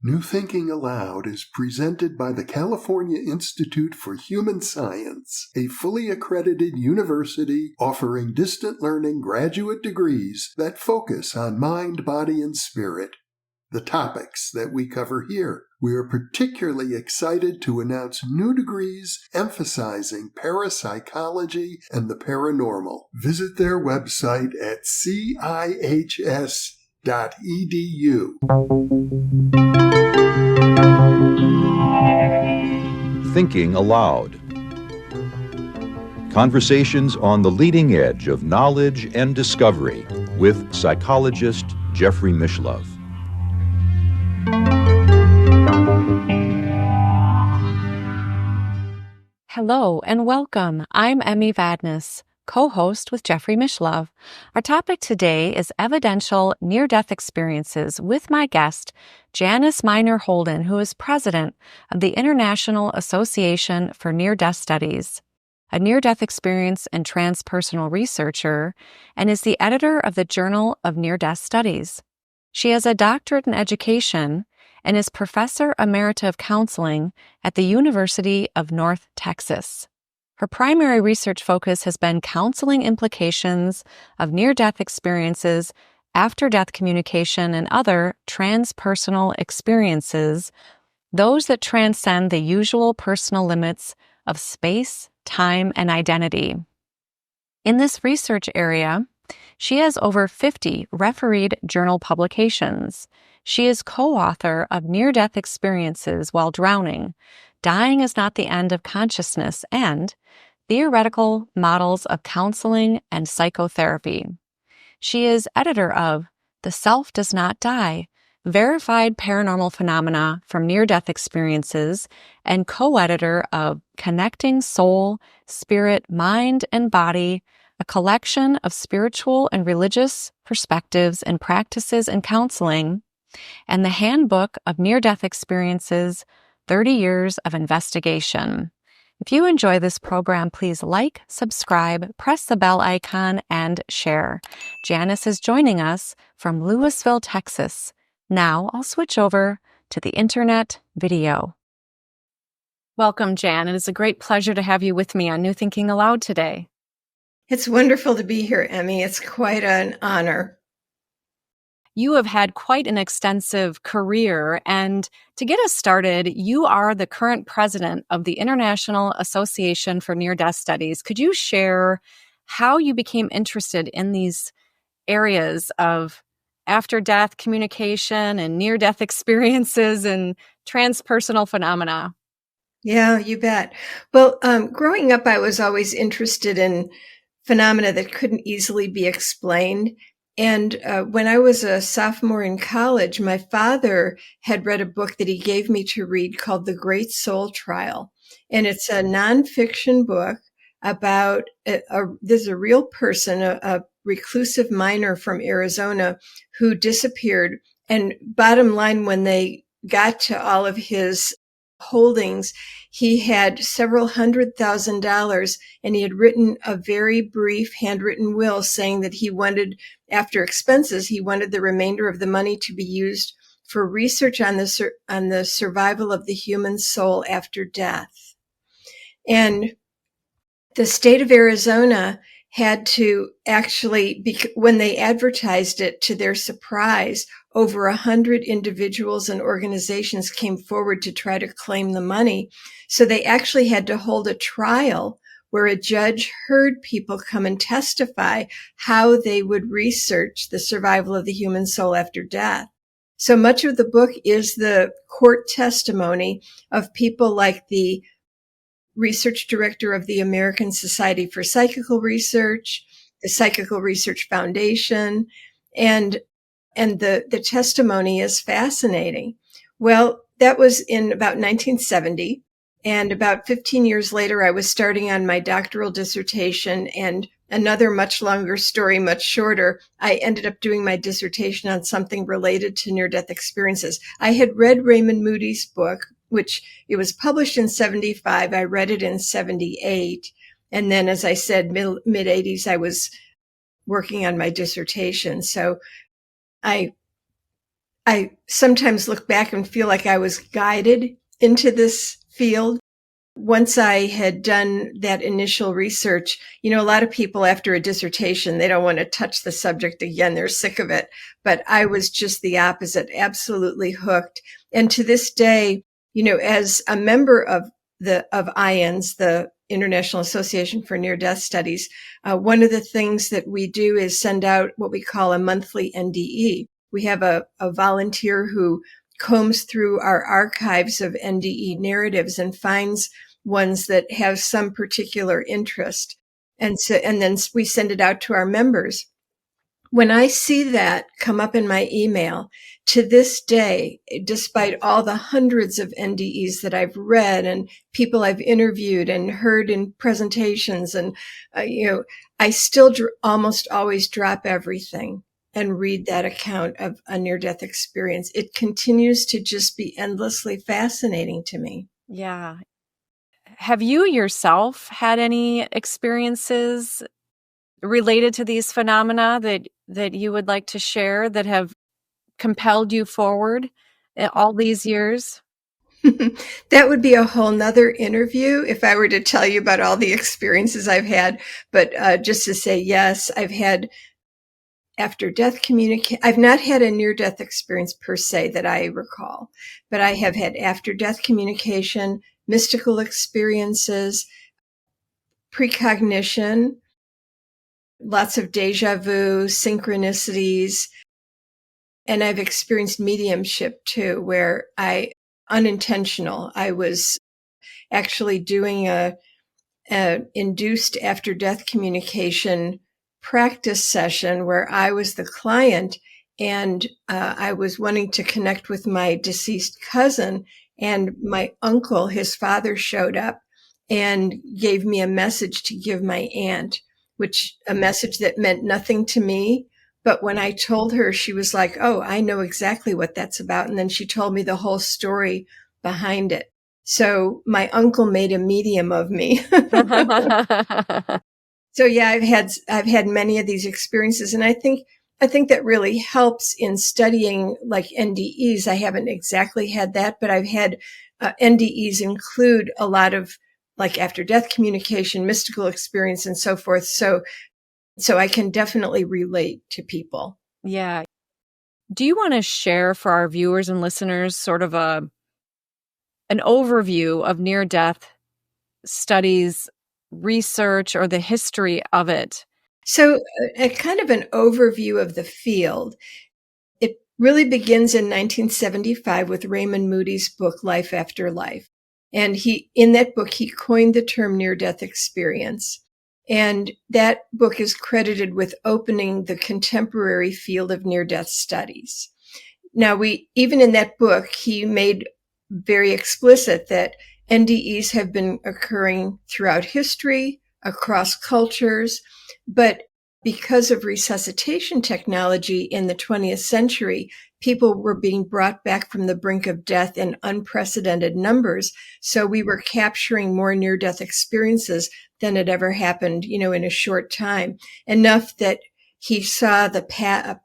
New Thinking Aloud is presented by the California Institute for Human Science, a fully accredited university offering distant learning graduate degrees that focus on mind, body, and spirit. The topics that we cover here. We are particularly excited to announce new degrees emphasizing parapsychology and the paranormal. Visit their website at cihs.edu. Thinking Aloud. Conversations on the leading edge of knowledge and discovery with psychologist Jeffrey Mishlove. Hello and welcome. I'm Emmy Vadnais, co-host with Jeffrey Mishlove. Our topic today is evidential near-death experiences with my guest, Janice Holden, who is president of the International Association for Near-Death Studies, a near-death experience and transpersonal researcher, and is the editor of the Journal of Near-Death Studies. She has a doctorate in education and is Professor Emerita of Counseling at the University of North Texas. Her primary research focus has been counseling implications of near-death experiences, after-death communication, and other transpersonal experiences, those that transcend the usual personal limits of space, time, and identity. In this research area, she has over 50 refereed journal publications. She is co-author of Near-Death Experiences While Drowning, Dying is Not the End of Consciousness, and Theoretical Models of Counseling and Psychotherapy. She is editor of The Self Does Not Die, Verified Paranormal Phenomena from Near-Death Experiences, and co-editor of Connecting Soul, Spirit, Mind, and Body, a collection of spiritual and religious perspectives and practices in counseling, and the Handbook of Near-Death Experiences, 30 Years of Investigation. If you enjoy this program, please like, subscribe, press the bell icon, and share. Janice is joining us from Lewisville, Texas. Now I'll switch over to the internet video. Welcome, Jan. It is a great pleasure to have you with me on New Thinking Aloud today. It's wonderful to be here, Emmy. It's quite an honor. You have had quite an extensive career, and to get us started, you are the current president of the International Association for Near-Death Studies. Could you share how you became interested in these areas of after-death communication and near-death experiences and transpersonal phenomena? Yeah, you bet. Well, growing up, I was always interested in phenomena that couldn't easily be explained. And when I was a sophomore in college, my father had read a book that he gave me to read called The Great Soul Trial. And it's a nonfiction book about there's a real person, a reclusive miner from Arizona who disappeared. And bottom line, when they got to all of his holdings, he had several $100,000, and he had written a very brief handwritten will saying that he wanted, after expenses, he wanted the remainder of the money to be used for research on the survival of the human soul after death. And the state of Arizona had to actually, when they advertised it, to their surprise, over 100 individuals and organizations came forward to try to claim the money. So they actually had to hold a trial where a judge heard people come and testify how they would research the survival of the human soul after death. So much of the book is the court testimony of people like the research director of the American Society for Psychical Research, the Psychical Research Foundation, and the testimony is fascinating. Well, that was in about 1970. And about 15 years later, I was starting on my doctoral dissertation, and another much longer story, much shorter. I ended up doing my dissertation on something related to near-death experiences. I had read Raymond Moody's book, which it was published in 75. I read it in 78. And then, as I said, mid-80s, I was working on my dissertation. So I I sometimes look back and feel like I was guided into this field. Once I had done that initial research, a lot of people after a dissertation, they don't want to touch the subject again. They're sick of it. But I was just the opposite, absolutely hooked. And to this day, as a member of IANS, the International Association for Near-Death Studies, one of the things that we do is send out what we call a monthly NDE. We have a volunteer who combs through our archives of NDE narratives and finds ones that have some particular interest. And then we send it out to our members. When I see that come up in my email, to this day, despite all the hundreds of NDEs that I've read and people I've interviewed and heard in presentations, and I still almost always drop everything and read that account of a near-death experience. It continues to just be endlessly fascinating to me. Yeah. Have you yourself had any experiences related to these phenomena that you would like to share that have compelled you forward all these years? That would be a whole nother interview if I were to tell you about all the experiences I've had. But just to say, yes, I've had after-death communication. I've not had a near-death experience per se that I recall, but I have had after-death communication, mystical experiences, precognition, lots of deja vu, synchronicities, and I've experienced mediumship too, where I was actually doing a induced after-death communication practice session where I was the client, and I was wanting to connect with my deceased cousin, and my uncle, his father, showed up and gave me a message to give my aunt, a message that meant nothing to me. But when I told her, she was like, "Oh, I know exactly what that's about." And then she told me the whole story behind it. So my uncle made a medium of me. So yeah, I've had many of these experiences, and I think that really helps in studying like NDEs. I haven't exactly had that, but I've had NDEs include a lot of like after death communication, mystical experience, and so forth. So I can definitely relate to people. Yeah. Do you want to share for our viewers and listeners sort of an overview of near-death studies, research, or the history of it? So a kind of an overview of the field. It really begins in 1975 with Raymond Moody's book, Life After Life. And in that book, he coined the term near-death experience. And that book is credited with opening the contemporary field of near-death studies. Now, even in that book, he made very explicit that NDEs have been occurring throughout history, across cultures, but because of resuscitation technology in the 20th century, people were being brought back from the brink of death in unprecedented numbers. So we were capturing more near-death experiences than had ever happened, in a short time, enough that he saw the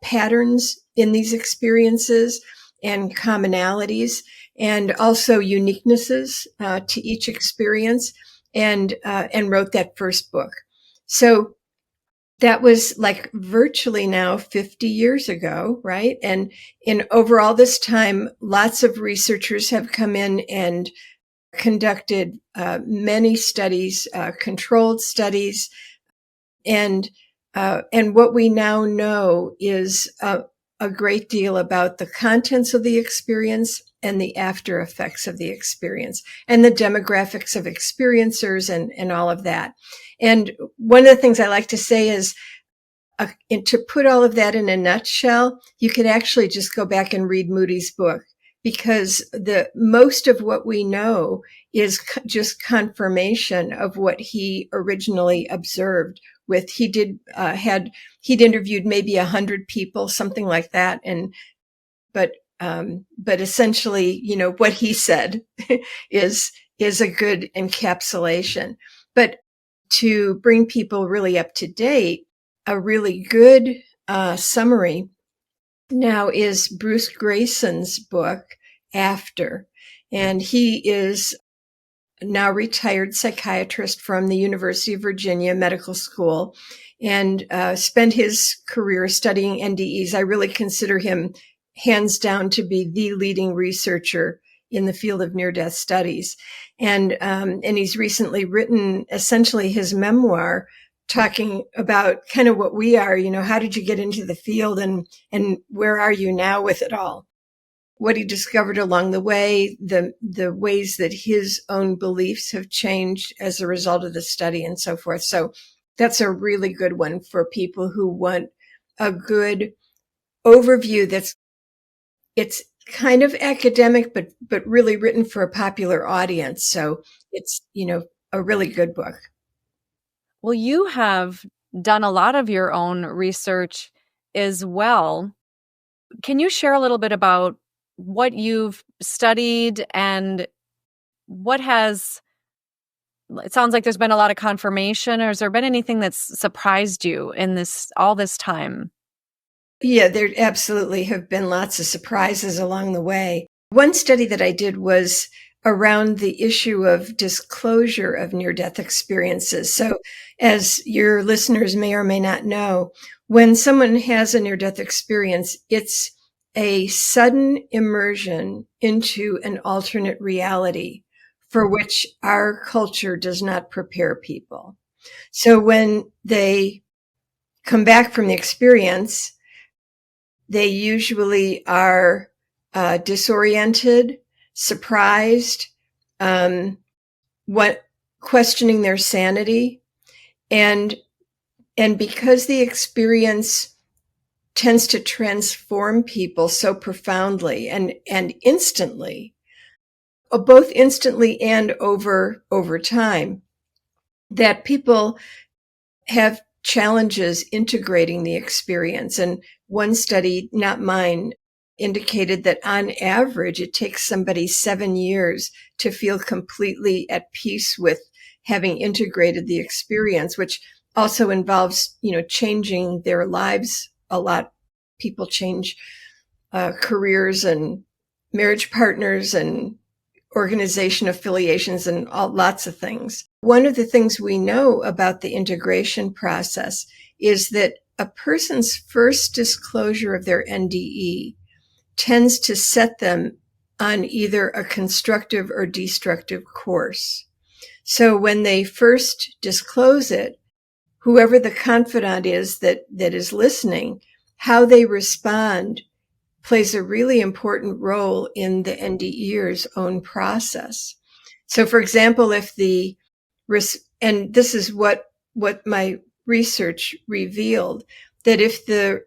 patterns in these experiences and commonalities, and also uniquenesses to each experience, and wrote that first book. So that was like virtually now 50 years ago, right? And in overall this time, lots of researchers have come in and conducted many studies, controlled studies, and what we now know is a great deal about the contents of the experience and the after effects of the experience and the demographics of experiencers and all of that. And one of the things I like to say is, to put all of that in a nutshell, you could actually just go back and read Moody's book, because the most of what we know is just confirmation of what he originally observed. He'd interviewed maybe 100 people, something like that, but essentially, what he said is a good encapsulation. But to bring people really up to date, a really good summary now is Bruce Grayson's book, After. And he is now retired psychiatrist from the University of Virginia Medical School and spent his career studying NDEs. I really consider him hands down to be the leading researcher in the field of near-death studies. And he's recently written essentially his memoir talking about kind of what we are, how did you get into the field and where are you now with it all? What he discovered along the way, the ways that his own beliefs have changed as a result of the study and so forth. So that's a really good one for people who want a good overview it's kind of academic, but really written for a popular audience. So it's, a really good book. Well, you have done a lot of your own research as well. Can you share a little bit about what you've studied and it sounds like there's been a lot of confirmation, or has there been anything that's surprised you in all this time? Yeah, there absolutely have been lots of surprises along the way. One study that I did was around the issue of disclosure of near-death experiences. So as your listeners may or may not know, when someone has a near-death experience, it's a sudden immersion into an alternate reality for which our culture does not prepare people. So when they come back from the experience, they usually are disoriented, surprised, questioning their sanity, and because the experience tends to transform people so profoundly and instantly, both instantly and over time, that people have challenges integrating the experience. And one study, not mine, indicated that on average, it takes somebody 7 years to feel completely at peace with having integrated the experience, which also involves, changing their lives a lot. People change careers and marriage partners and organization affiliations and lots of things. One of the things we know about the integration process is that a person's first disclosure of their NDE tends to set them on either a constructive or destructive course. So when they first disclose it, whoever the confidant is that is listening, how they respond plays a really important role in the NDEer's own process. So, for example, and this is what my research revealed, that if the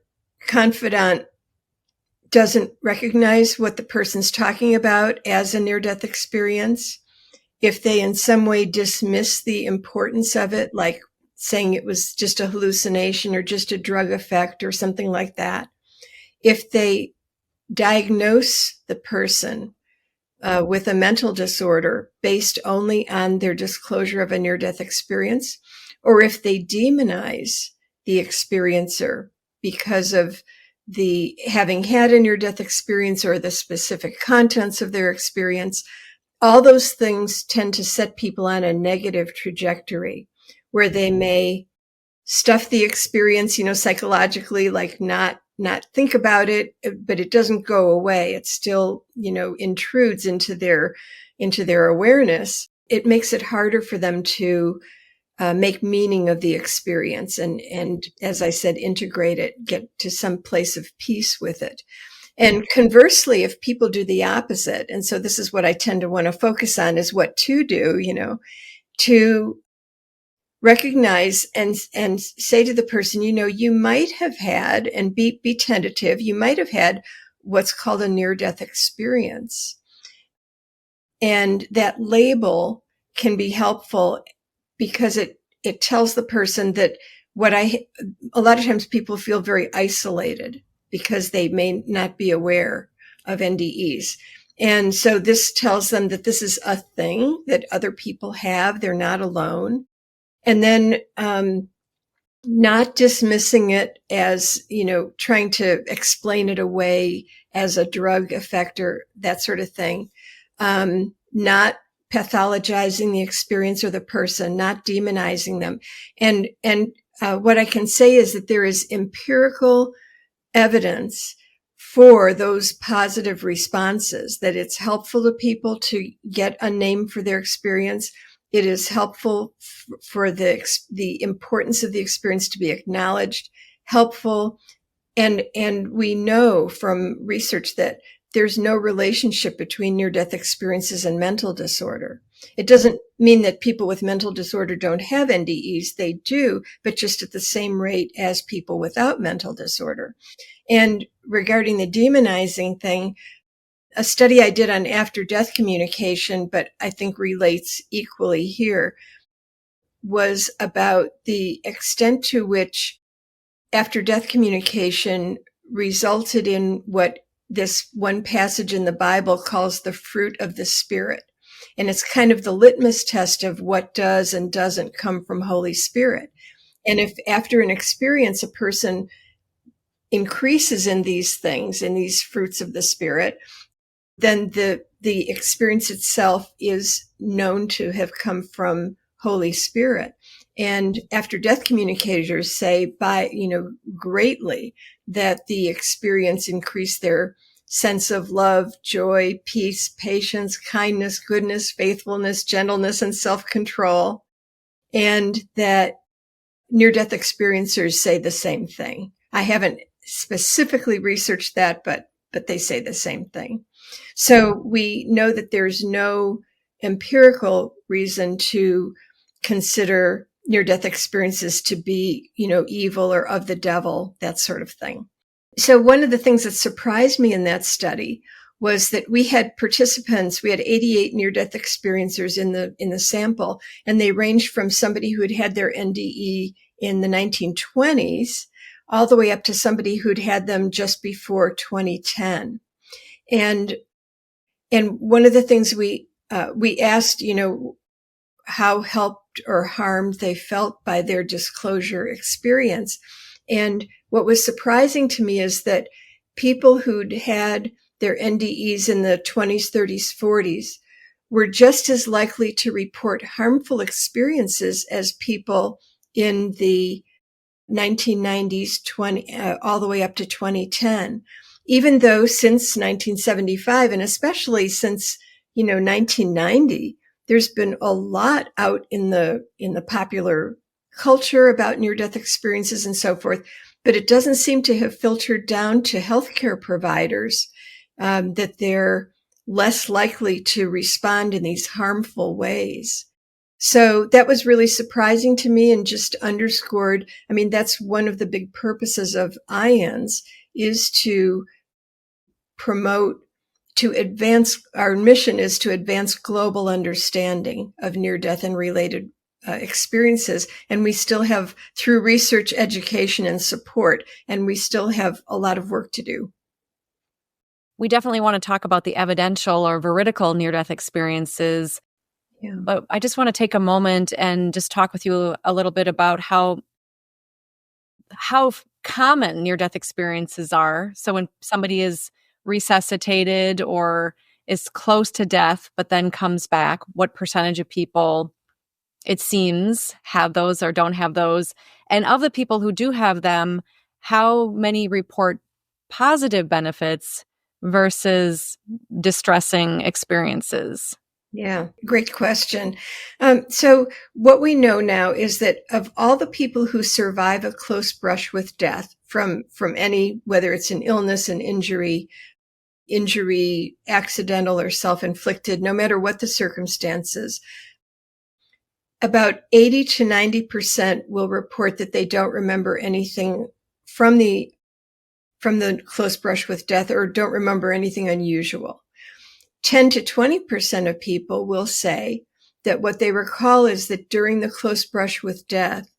confidant doesn't recognize what the person's talking about as a near-death experience, if they in some way dismiss the importance of it, like saying it was just a hallucination or just a drug effect or something like that, if they diagnose the person with a mental disorder based only on their disclosure of a near-death experience, or if they demonize the experiencer because of the having had a near-death experience or the specific contents of their experience, all those things tend to set people on a negative trajectory where they may stuff the experience, psychologically, like not think about it, but it doesn't go away. It still, intrudes into their awareness. It makes it harder for them to make meaning of the experience and, as I said, integrate it, get to some place of peace with it. And conversely, if people do the opposite, and so this is what I tend to want to focus on, is what to do, to recognize and say to the person, you might have had, and be tentative, you might have had what's called a near-death experience. And that label can be helpful because it tells the person that a lot of times people feel very isolated because they may not be aware of NDEs. And so this tells them that this is a thing that other people have. They're not alone. And then not dismissing it as, trying to explain it away as a drug effect or that sort of thing. Not pathologizing the experience or the person, not demonizing them. And what I can say is that there is empirical evidence for those positive responses, that it's helpful to people to get a name for their experience. It is helpful for the importance of the experience to be acknowledged, helpful. And we know from research that there's no relationship between near-death experiences and mental disorder. It doesn't mean that people with mental disorder don't have NDEs. They do, but just at the same rate as people without mental disorder. And regarding the demonizing thing, a study I did on after-death communication, but I think relates equally here, was about the extent to which after-death communication resulted in what this one passage in the Bible calls the fruit of the Spirit. And it's kind of the litmus test of what does and doesn't come from Holy Spirit. And if after an experience, a person increases in these things, in these fruits of the Spirit, then the experience itself is known to have come from Holy Spirit. And after death communicators say greatly that the experience increased their sense of love, joy, peace, patience, kindness, goodness, faithfulness, gentleness, and self-control. And that near-death experiencers say the same thing. I haven't specifically researched that, but they say the same thing. So we know that there's no empirical reason to consider near-death experiences to be, evil or of the devil, that sort of thing. So one of the things that surprised me in that study was that we had participants, we had 88 near-death experiencers in the sample, and they ranged from somebody who had had their NDE in the 1920s all the way up to somebody who'd had them just before 2010. And one of the things we asked, how helped or harmed they felt by their disclosure experience. And what was surprising to me is that people who'd had their NDEs in the 20s, 30s, 40s were just as likely to report harmful experiences as people in the 1990s, all the way up to 2010. Even though since 1975, and especially since, 1990, there's been a lot out in the popular culture about near-death experiences and so forth, but it doesn't seem to have filtered down to healthcare providers, that they're less likely to respond in these harmful ways. So that was really surprising to me and just underscored, that's one of the big purposes of IANS, is to promote, to advance, our mission is to advance global understanding of near-death and related experiences. And we still have, through research, education, and support, and we still have a lot of work to do. We definitely want to talk about the evidential or veridical near-death experiences. Yeah. But I just want to take a moment and just talk with you a little bit about how common near-death experiences are. So when somebody is resuscitated or is close to death, but then comes back, what percentage of people, it seems, have those or don't have those? And of the people who do have them, how many report positive benefits versus distressing experiences? Yeah, great question. So what we know now is that of all the people who survive a close brush with death from any, whether it's an illness, an injury, accidental or self-inflicted, no matter what the circumstances, about 80 to 90% will report that they don't remember anything from the close brush with death or don't remember anything unusual. 10 to 20% of people will say that what they recall is that during the close brush with death,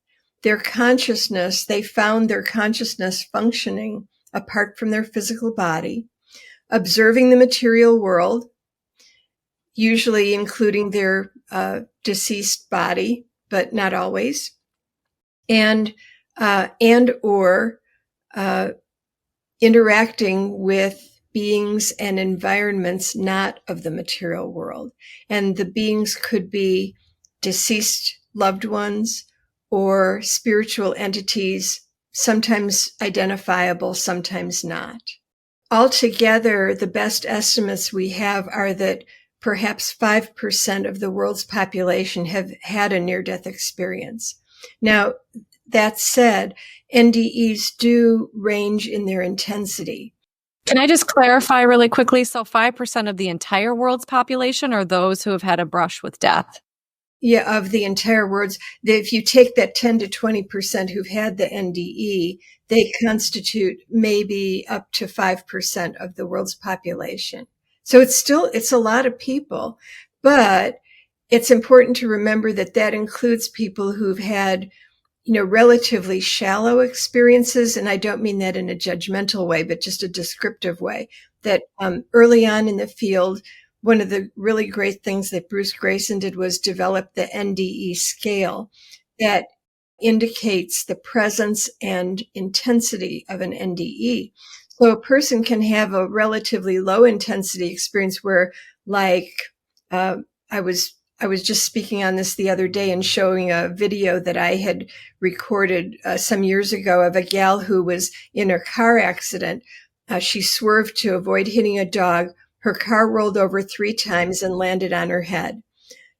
they found their consciousness functioning apart from their physical body, observing the material world, usually including their deceased body, but not always, and and or interacting with beings and environments not of the material world. And the beings could be deceased loved ones or spiritual entities, sometimes identifiable, sometimes not. Altogether, the best estimates we have are that perhaps 5% of the world's population have had a near-death experience. Now, that said, NDEs do range in their intensity. Can I just clarify really quickly? So 5% of the entire world's population are those who have had a brush with death? Yeah, of the entire world. If you take that 10 to 20% who've had the NDE, they constitute maybe up to 5% of the world's population. So it's a lot of people, but it's important to remember that that includes people who've had, relatively shallow experiences. And I don't mean that in a judgmental way, but just a descriptive way, that early on in the field, one of the really great things that Bruce Grayson did was develop the NDE scale that indicates the presence and intensity of an NDE. So a person can have a relatively low intensity experience where, like, I was just speaking on this the other day and showing a video that I had recorded some years ago of a gal who was in a car accident. She swerved to avoid hitting a dog. Her car rolled over 3 times and landed on her head.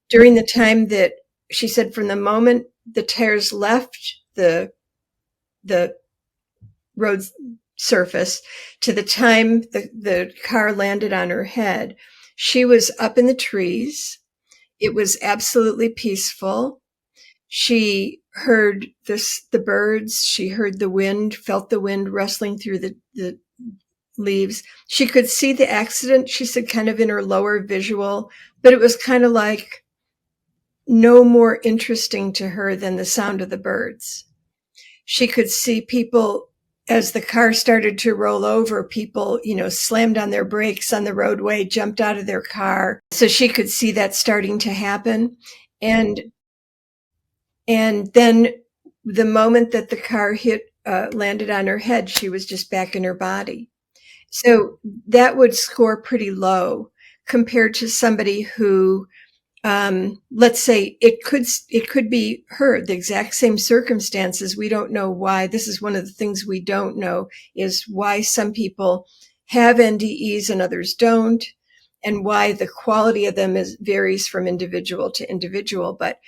During the time that she said, from the moment the tires left the road surface to the time the car landed on her head, she was up in the trees. It was absolutely peaceful. She heard the birds. She heard the wind, felt the wind rustling through the leaves. She could see the accident, she said, kind of in her lower visual, but it was kind of like no more interesting to her than the sound of the birds. She could see people, as the car started to roll over, people, slammed on their brakes on the roadway, jumped out of their car. So she could see that starting to happen. And then the moment that the car landed on her head, she was just back in her body. So that would score pretty low compared to somebody who, let's say it could be her, the exact same circumstances. We don't know why. This is one of the things we don't know, is why some people have NDEs and others don't, and why the quality of them varies from individual to individual. But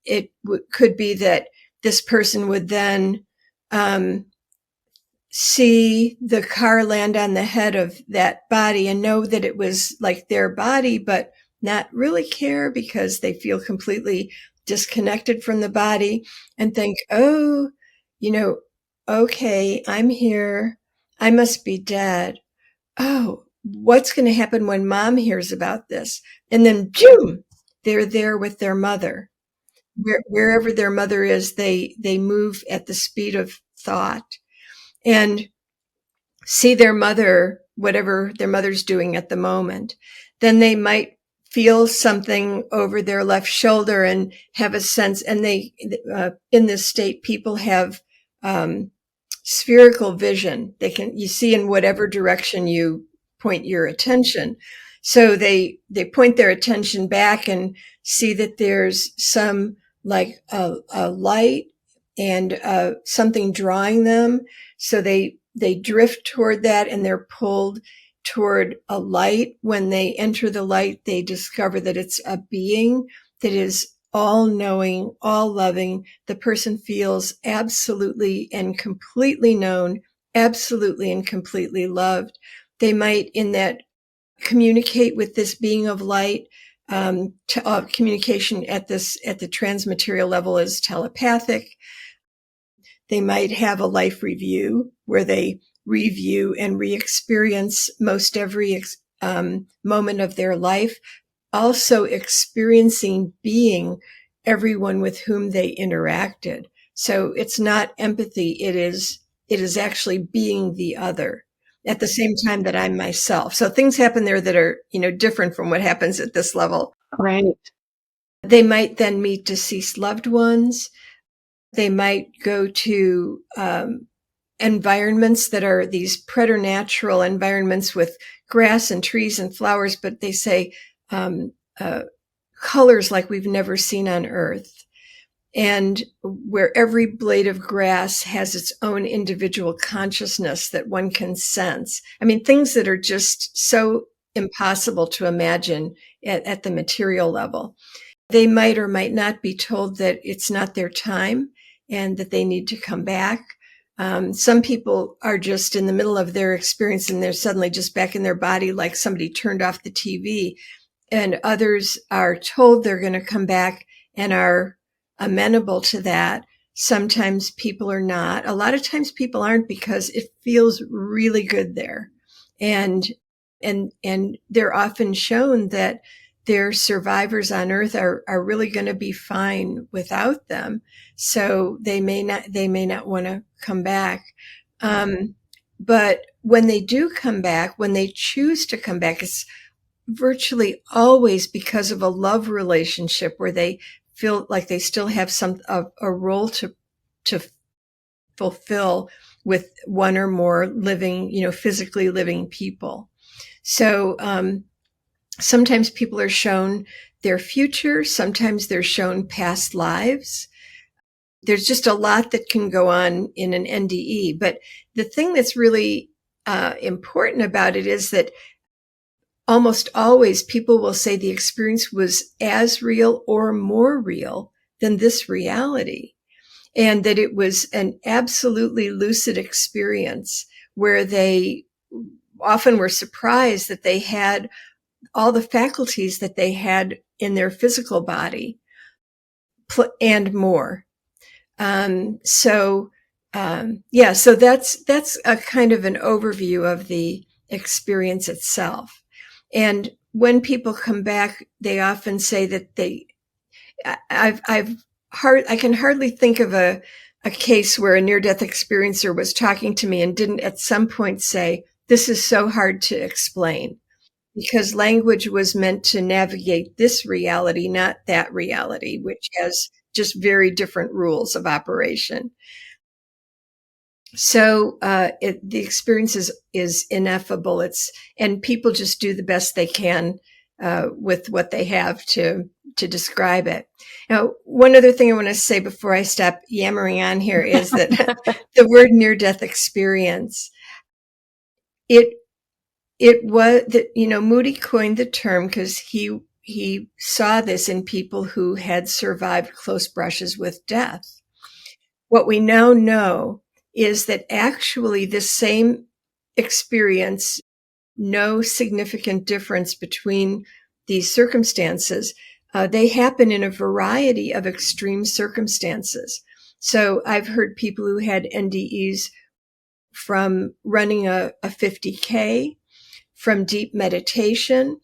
it could be that this person would then see the car land on the head of that body and know that it was like their body, but not really care because they feel completely disconnected from the body, and think, oh, okay, I'm here. I must be dead. Oh, what's going to happen when mom hears about this? And then, boom, they're there with their mother. Wherever their mother is, they move at the speed of thought and see their mother, whatever their mother's doing at the moment. Then they might feel something over their left shoulder and have a sense. And they, in this state, people have spherical vision. You see in whatever direction you point your attention. So they point their attention back and see that there's some, like a light and something drawing them. So they drift toward that and they're pulled toward a light. When they enter the light, they discover that it's a being that is all knowing, all loving. The person feels absolutely and completely known, absolutely and completely loved. They might, in that, communicate with this being of light. Communication at the transmaterial level is telepathic. They might have a life review where they review and re-experience most every moment of their life, also experiencing being everyone with whom they interacted. So it's not empathy, it is actually being the other at the same time that I'm myself. So things happen there that are, different from what happens at this level. Right. They might then meet deceased loved ones. They might go to environments that are these preternatural environments with grass and trees and flowers, but they say colors like we've never seen on Earth. And where every blade of grass has its own individual consciousness that one can sense. I mean, things that are just so impossible to imagine at the material level. They might or might not be told that it's not their time and that they need to come back. Some people are just in the middle of their experience and they're suddenly just back in their body like somebody turned off the TV. And others are told they're going to come back and are amenable to that. Sometimes people are not. A lot of times people aren't because it feels really good there. And they're often shown that their survivors on Earth are really going to be fine without them. So they may not want to come back. But when they do come back, when they choose to come back, it's virtually always because of a love relationship where they feel like they still have a role to fulfill with one or more living, physically living people. So, sometimes people are shown their future. Sometimes they're shown past lives. There's just a lot that can go on in an NDE. But the thing that's really important about it is that almost always people will say the experience was as real or more real than this reality. And that it was an absolutely lucid experience where they often were surprised that they had all the faculties that they had in their physical body and more. So that's a kind of an overview of the experience itself. And when people come back, they often say that I can hardly think of a case where a near-death experiencer was talking to me and didn't at some point say, "This is so hard to explain," because language was meant to navigate this reality, not that reality, which has just very different rules of operation. So the experience is ineffable. And people just do the best they can with what they have to describe it. Now, one other thing I want to say before I stop yammering on here is that the word near-death experience, it was that, Moody coined the term because he saw this in people who had survived close brushes with death. What we now know is that actually this same experience, no significant difference between these circumstances. They happen in a variety of extreme circumstances. So I've heard people who had NDEs from running a 50K, from deep meditation,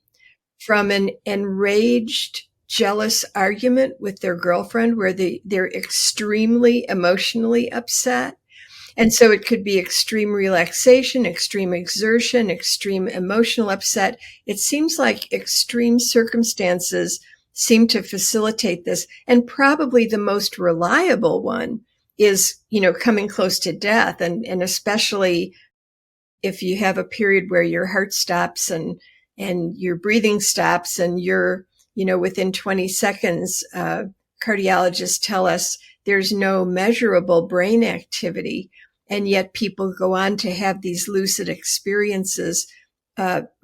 from an enraged, jealous argument with their girlfriend where they're extremely emotionally upset. And so it could be extreme relaxation, extreme exertion, extreme emotional upset. It seems like extreme circumstances seem to facilitate this. And probably the most reliable one is, coming close to death. And especially if you have a period where your heart stops and your breathing stops and you're, within 20 seconds, cardiologists tell us there's no measurable brain activity. And yet people go on to have these lucid experiences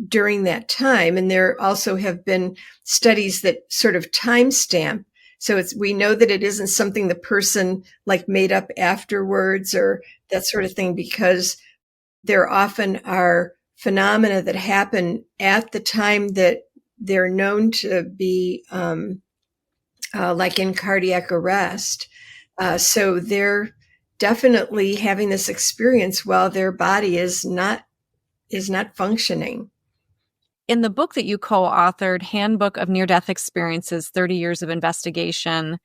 during that time. And there also have been studies that sort of timestamp. So we know that it isn't something the person made up afterwards or that sort of thing, because there often are phenomena that happen at the time that they're known to be like in cardiac arrest. So they're definitely having this experience while their body is not functioning. In the book that you co-authored, Handbook of Near-Death Experiences, 30 Years of Investigation,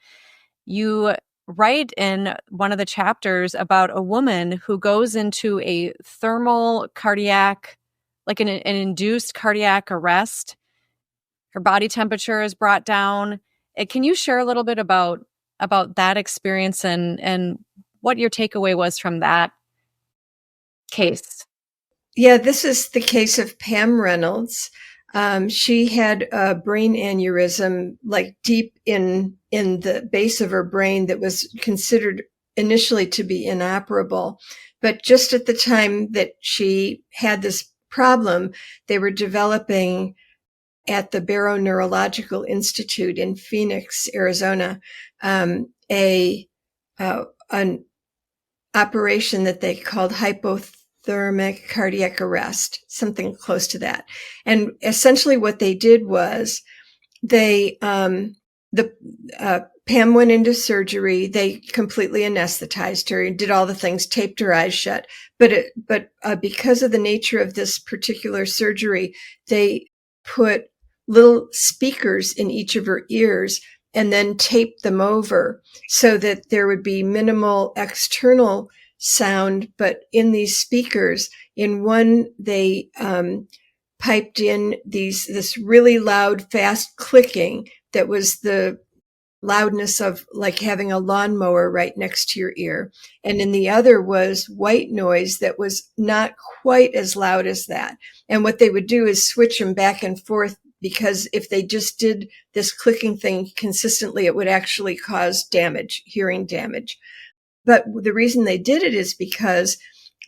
you write in one of the chapters about a woman who goes into a thermal cardiac, like an induced cardiac arrest. Her body temperature is brought down. Can you share a little bit about about that experience and what your takeaway was from that case. Yeah, this is the case of Pam Reynolds. She had a brain aneurysm, like deep in the base of her brain, that was considered initially to be inoperable. But just at the time that she had this problem, they were developing at the Barrow Neurological Institute in Phoenix, Arizona, an operation that they called hypothermic cardiac arrest, something close to that. And essentially what they did was Pam went into surgery. They completely anesthetized her and did all the things, taped her eyes shut. But because of the nature of this particular surgery, they put little speakers in each of her ears and then taped them over so that there would be minimal external sound. But in these speakers, in one, they piped in this really loud, fast clicking that was the loudness of like having a lawnmower right next to your ear. And in the other was white noise that was not quite as loud as that. And what they would do is switch them back and forth, because if they just did this clicking thing consistently, it would actually cause damage, hearing damage. But the reason they did it is because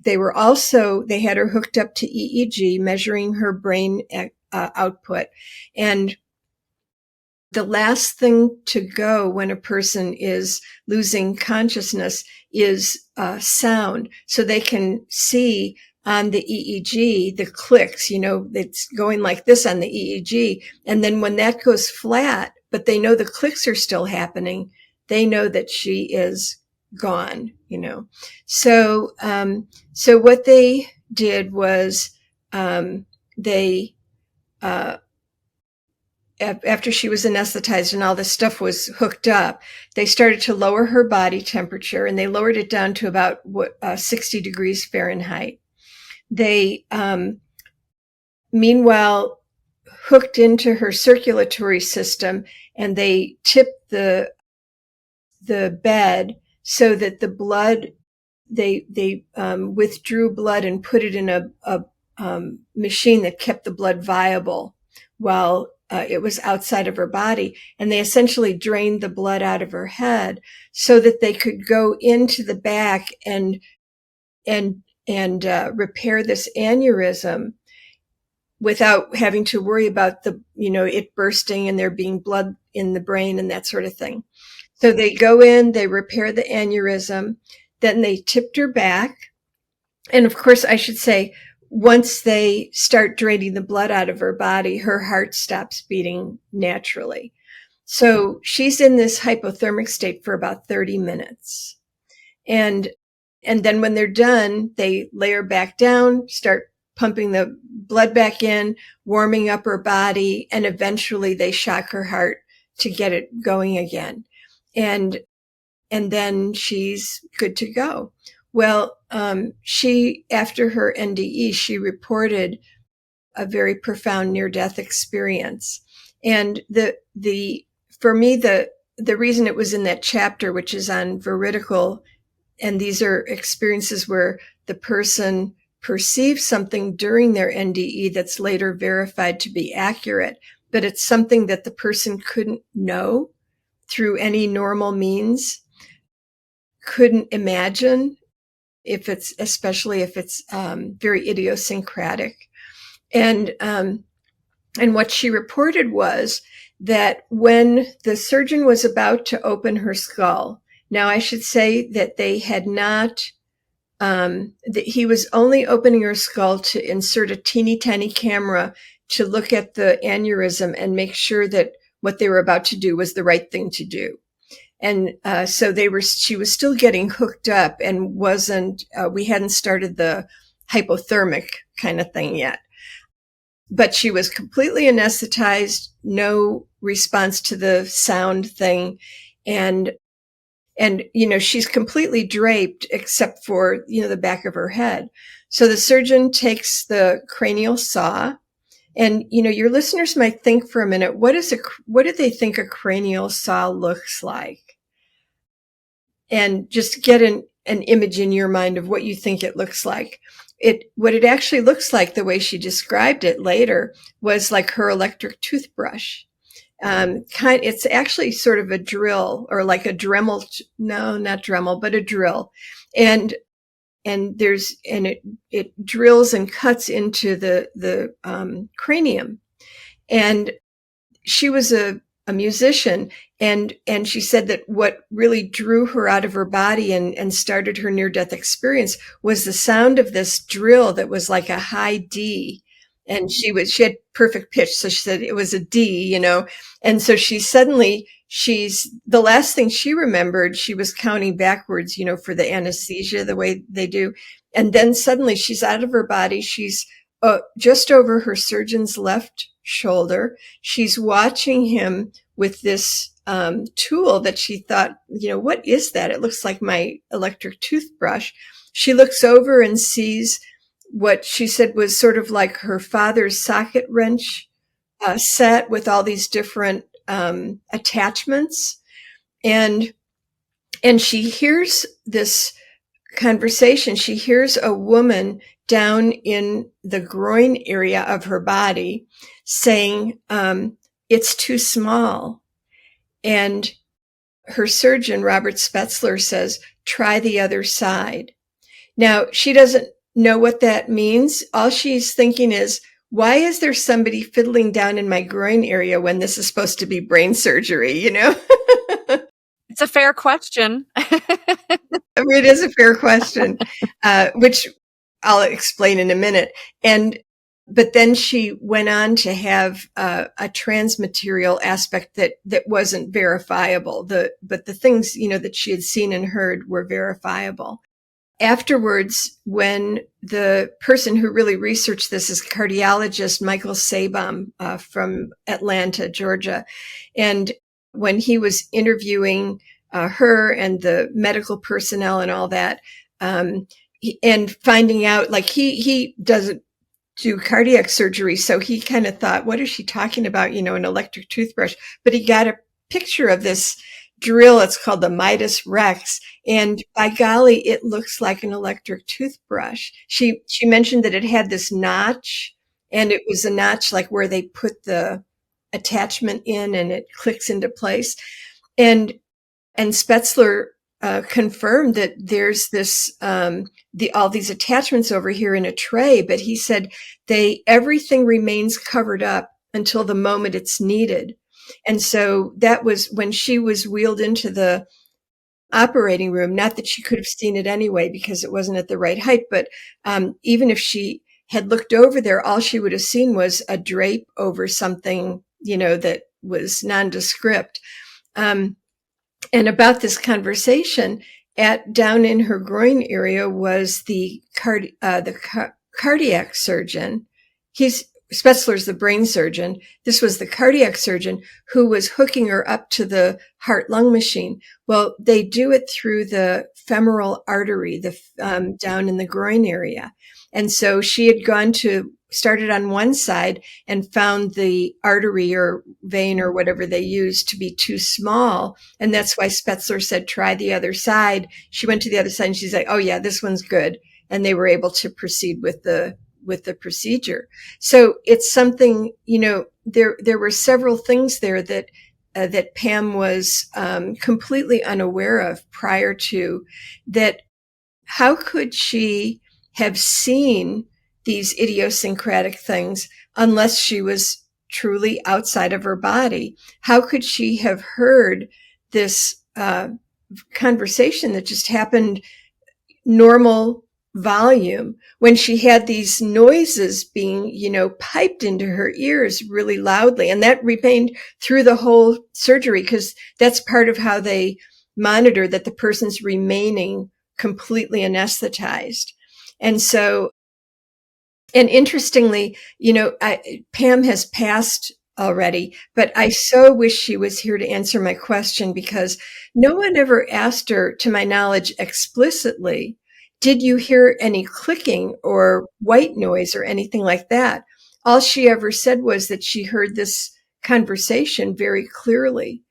they had her hooked up to EEG, measuring her brain output. And the last thing to go when a person is losing consciousness is sound. So they can see on the EEG, the clicks, it's going like this on the EEG. And then when that goes flat, but they know the clicks are still happening, they know that she is gone, So what they did was, after she was anesthetized and all this stuff was hooked up, they started to lower her body temperature, and they lowered it down to about 60 degrees Fahrenheit. They, meanwhile, hooked into her circulatory system, and they tipped the bed so that the blood, they withdrew blood and put it in a machine that kept the blood viable while it was outside of her body. And they essentially drained the blood out of her head so that they could go into the back and repair this aneurysm without having to worry about it bursting and there being blood in the brain and that sort of thing. So they go in, they repair the aneurysm, then they tipped her back. And of course, I should say, once they start draining the blood out of her body, her heart stops beating naturally. So she's in this hypothermic state for about 30 minutes. And then when they're done, they lay her back down, start pumping the blood back in, warming up her body, and eventually they shock her heart to get it going again. And then she's good to go. Well, after her NDE, she reported a very profound near-death experience. And for me, the reason it was in that chapter, which is on Veridical, and these are experiences where the person perceives something during their NDE that's later verified to be accurate, but it's something that the person couldn't know through any normal means, couldn't imagine, especially if it's very idiosyncratic. And what she reported was that when the surgeon was about to open her skull, now I should say that they had not, that he was only opening her skull to insert a teeny tiny camera to look at the aneurysm and make sure that what they were about to do was the right thing to do. And so she was still getting hooked up and we hadn't started the hypothermic kind of thing yet. But she was completely anesthetized, no response to the sound thing. And she's completely draped except for, the back of her head. So the surgeon takes the cranial saw, and, your listeners might think for a minute, what do they think a cranial saw looks like? and just get an image in your mind of what you think it looks like. What it actually looks like, the way she described it later, was like her electric toothbrush. It's actually sort of a drill, or like a Dremel. No, not Dremel, but a drill. And it drills and cuts into the cranium. And she was a musician, and she said that what really drew her out of her body and started her near-death experience was the sound of this drill that was like a high D. And she had perfect pitch. So she said it was a D, and so the last thing she remembered, she was counting backwards, for the anesthesia, the way they do. And then suddenly she's out of her body. She's just over her surgeon's left shoulder. She's watching him with this tool that she thought, what is that? It looks like my electric toothbrush. She looks over and sees what she said was sort of like her father's socket wrench set with all these different attachments. And she hears this conversation. She hears a woman down in the groin area of her body saying, it's too small. And her surgeon, Robert Spetzler, says, try the other side. Now, she doesn't know what that means. All she's thinking is, why is there somebody fiddling down in my groin area when this is supposed to be brain surgery, It's a fair question. It is a fair question, which I'll explain in a minute. But then she went on to have a transmaterial aspect that wasn't verifiable. But the things, that she had seen and heard were verifiable. Afterwards, when the person who really researched this is cardiologist Michael Sabom from Atlanta, Georgia, and when he was interviewing her and the medical personnel and all that, and finding out, like, he doesn't do cardiac surgery, so he kind of thought, what is she talking about? An electric toothbrush. But he got a picture of this drill. It's called the Midas Rex. And by golly, it looks like an electric toothbrush. She mentioned that it had this notch, and it was a notch like where they put the attachment in and it clicks into place. And Spetzler confirmed that there's this, all these attachments over here in a tray, but he said everything remains covered up until the moment it's needed. And so that was when she was wheeled into the operating room. Not that she could have seen it anyway, because it wasn't at the right height, but even if she had looked over there, all she would have seen was a drape over something, that was nondescript. And about this conversation, down in her groin area was the cardiac surgeon. Spetzler's the brain surgeon. This was the cardiac surgeon who was hooking her up to the heart-lung machine. Well, they do it through the femoral artery, down in the groin area. And so she had started on one side and found the artery or vein or whatever they used to be too small. And that's why Spetzler said, try the other side. She went to the other side and she's like, oh yeah, this one's good. And they were able to proceed with the procedure. So it's something, there were several things there that Pam was completely unaware of prior to that. How could she have seen these idiosyncratic things unless she was truly outside of her body? How could she have heard this conversation that just happened normal volume when she had these noises being, piped into her ears really loudly? And that remained through the whole surgery, because that's part of how they monitor that the person's remaining completely anesthetized. And so, and interestingly, Pam has passed already, but I so wish she was here to answer my question, because no one ever asked her, to my knowledge, explicitly, did you hear any clicking or white noise or anything like that? All she ever said was that she heard this conversation very clearly.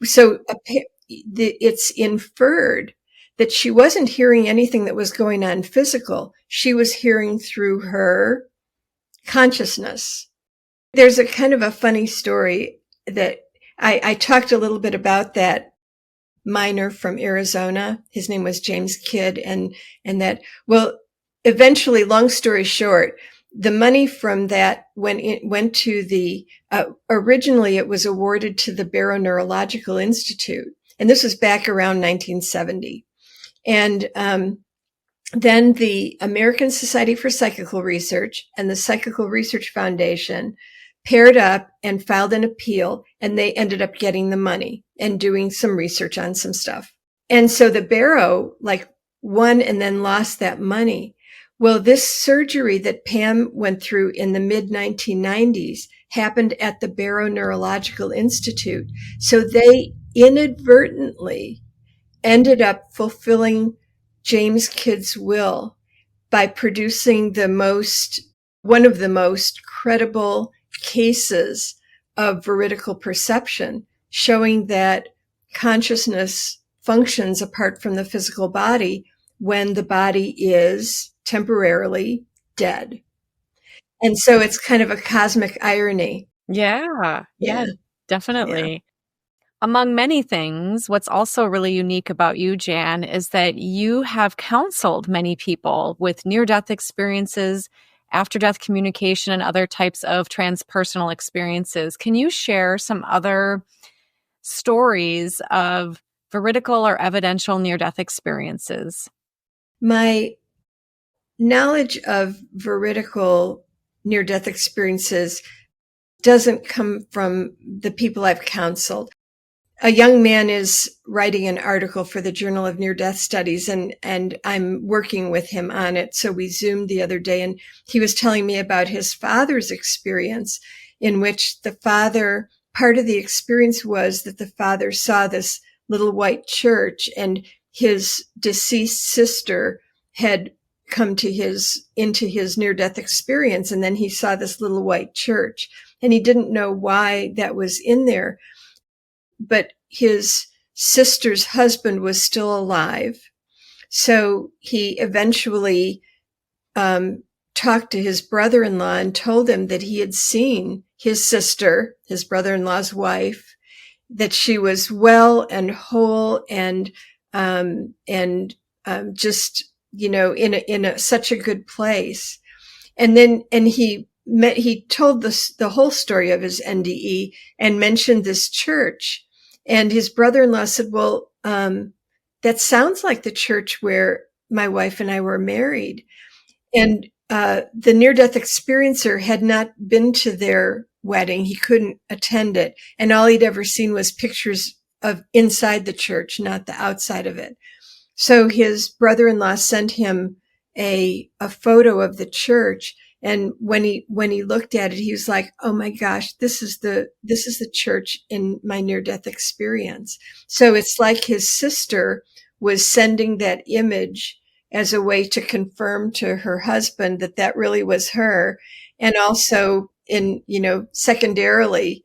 So it's inferred that she wasn't hearing anything that was going on physical. She was hearing through her consciousness. There's a kind of a funny story that I talked a little bit about that miner from Arizona. His name was James Kidd, and that, well, eventually, long story short, the money from that went to the, originally it was awarded to the Barrow Neurological Institute. And this was back around 1970. And then the American Society for Psychical Research and the Psychical Research Foundation paired up and filed an appeal, and they ended up getting the money and doing some research on some stuff. And so the Barrow won and then lost that money. Well, this surgery that Pam went through in the mid 1990s happened at the Barrow Neurological Institute. So they inadvertently ended up fulfilling James Kidd's will by producing one of the most credible cases of veridical perception, showing that consciousness functions apart from the physical body when the body is temporarily dead. And so it's kind of a cosmic irony. Yeah, definitely. Yeah. Among many things, what's also really unique about you, Jan, is that you have counseled many people with near-death experiences, after-death communication, and other types of transpersonal experiences. Can you share some other stories of veridical or evidential near-death experiences? My knowledge of veridical near-death experiences doesn't come from the people I've counseled. A young man is writing an article for the Journal of Near-Death Studies, and I'm working with him on it. So we Zoomed the other day, and he was telling me about his father's experience, in which the father, part of the experience was that the father saw this little white church, and his deceased sister had come into his near-death experience, and then he saw this little white church, and he didn't know why that was in there. But his sister's husband was still alive. So he eventually talked to his brother-in-law and told him that he had seen his sister, his brother-in-law's wife, that she was well and whole and just, in such a good place. And he told the whole story of his NDE and mentioned this church. And his brother-in-law said, well, that sounds like the church where my wife and I were married. And the near-death experiencer had not been to their wedding. He couldn't attend it. And all he'd ever seen was pictures of inside the church, not the outside of it. So his brother-in-law sent him a photo of the church. And when he looked at it, he was like, "Oh my gosh, this is the church in my near-death experience." So it's like his sister was sending that image as a way to confirm to her husband that really was her, and also secondarily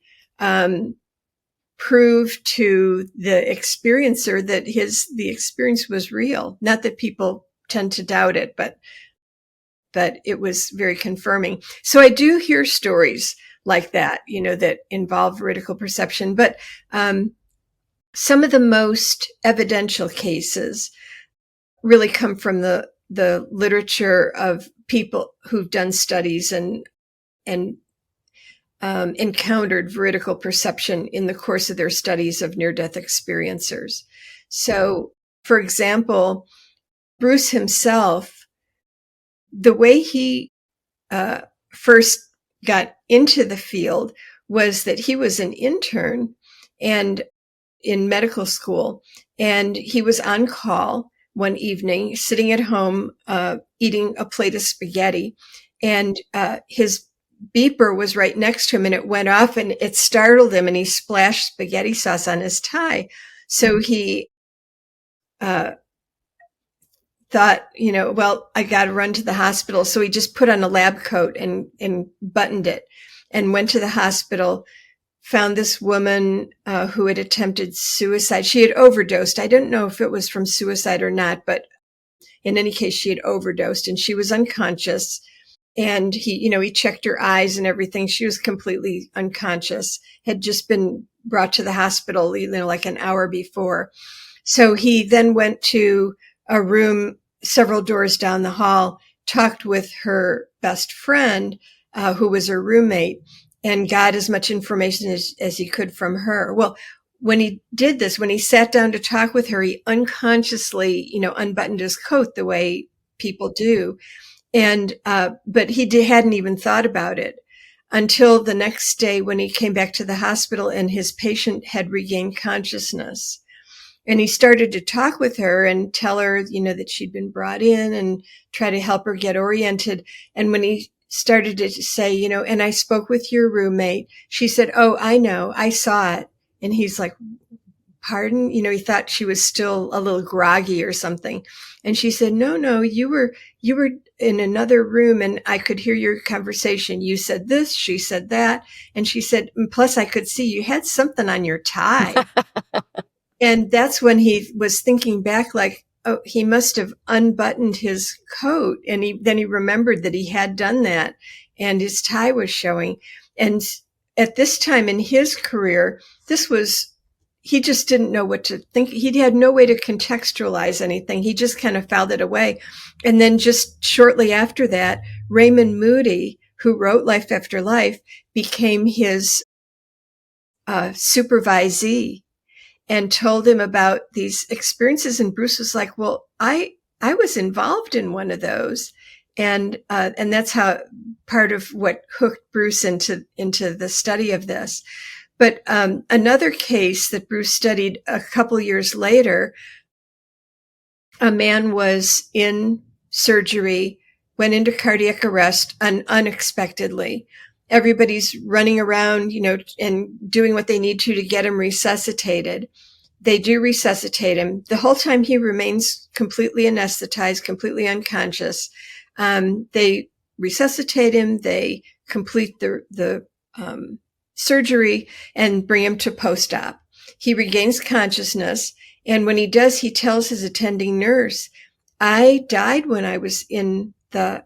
prove to the experiencer that the experience was real. Not that people tend to doubt it, but it was very confirming. So I do hear stories like that, that involve veridical perception. But some of the most evidential cases really come from the literature of people who've done studies and encountered veridical perception in the course of their studies of near-death experiencers. So, for example, Bruce himself, the way he first got into the field was that he was an intern and in medical school, and he was on call one evening, sitting at home, eating a plate of spaghetti, and his beeper was right next to him, and it went off, and it startled him, and he splashed spaghetti sauce on his tie. So he thought, well, I got to run to the hospital. So he just put on a lab coat and buttoned it and went to the hospital, found this woman who had attempted suicide. She had overdosed. I don't know if it was from suicide or not, but in any case, she had overdosed and she was unconscious. And he checked her eyes and everything. She was completely unconscious, had just been brought to the hospital, like an hour before. So he then went to a room several doors down the hall, talked with her best friend, who was her roommate, and got as much information as he could from her. Well, when he did this, when he sat down to talk with her, he unconsciously, unbuttoned his coat the way people do. And, but he hadn't even thought about it until the next day when he came back to the hospital and his patient had regained consciousness. And he started to talk with her and tell her, that she'd been brought in and try to help her get oriented. And when he started to say, and I spoke with your roommate, she said, "Oh, I know, I saw it." And he's like, "Pardon?" He thought she was still a little groggy or something. And she said, No, you were in another room and I could hear your conversation. You said this, she said that. And she said, plus I could see you had something on your tie. And that's when he was thinking back, like, oh, he must have unbuttoned his coat. And then he remembered that he had done that and his tie was showing. And at this time in his career, he just didn't know what to think. He had no way to contextualize anything. He just kind of filed it away. And then just shortly after that, Raymond Moody, who wrote Life After Life, became his supervisee and told him about these experiences. And Bruce was like, "Well, I was involved in one of those." And that's how part of what hooked Bruce into the study of this. But another case that Bruce studied a couple years later, a man was in surgery, went into cardiac arrest unexpectedly. Everybody's running around, and doing what they need to get him resuscitated. They do resuscitate him. The whole time he remains completely anesthetized, completely unconscious. They resuscitate him. They complete the surgery and bring him to post-op. He regains consciousness. And when he does, he tells his attending nurse, "I died when I was in the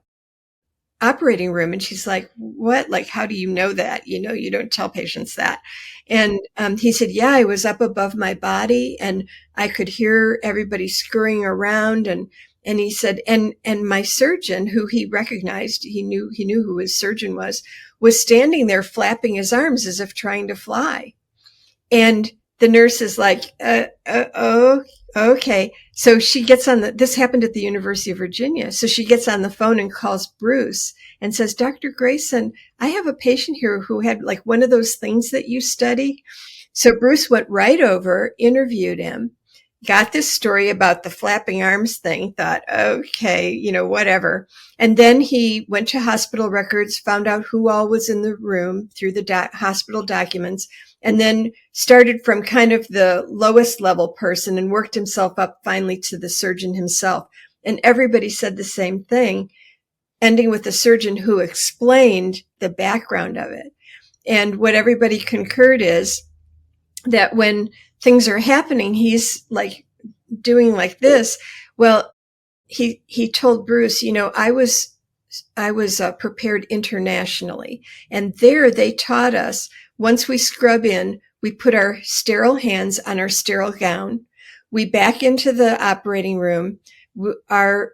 operating room." And she's like, "What? Like, how do you know that? You don't tell patients that." And he said, "Yeah, I was up above my body and I could hear everybody scurrying around." And he said, and my surgeon, who he recognized, he knew who his surgeon was standing there flapping his arms as if trying to fly. And the nurse is like, "Oh, okay." So she gets this happened at the University of Virginia. So she gets on the phone and calls Bruce and says, "Dr. Grayson, I have a patient here who had like one of those things that you study." So Bruce went right over, interviewed him, got this story about the flapping arms thing, thought, okay, whatever. And then he went to hospital records, found out who all was in the room through the hospital documents, and then started from kind of the lowest level person and worked himself up finally to the surgeon himself. And everybody said the same thing, ending with the surgeon who explained the background of it. And what everybody concurred is that when things are happening, he's like doing like this. Well, he told Bruce, I was prepared internationally. And there they taught us, once we scrub in, we put our sterile hands on our sterile gown. We back into the operating room. Our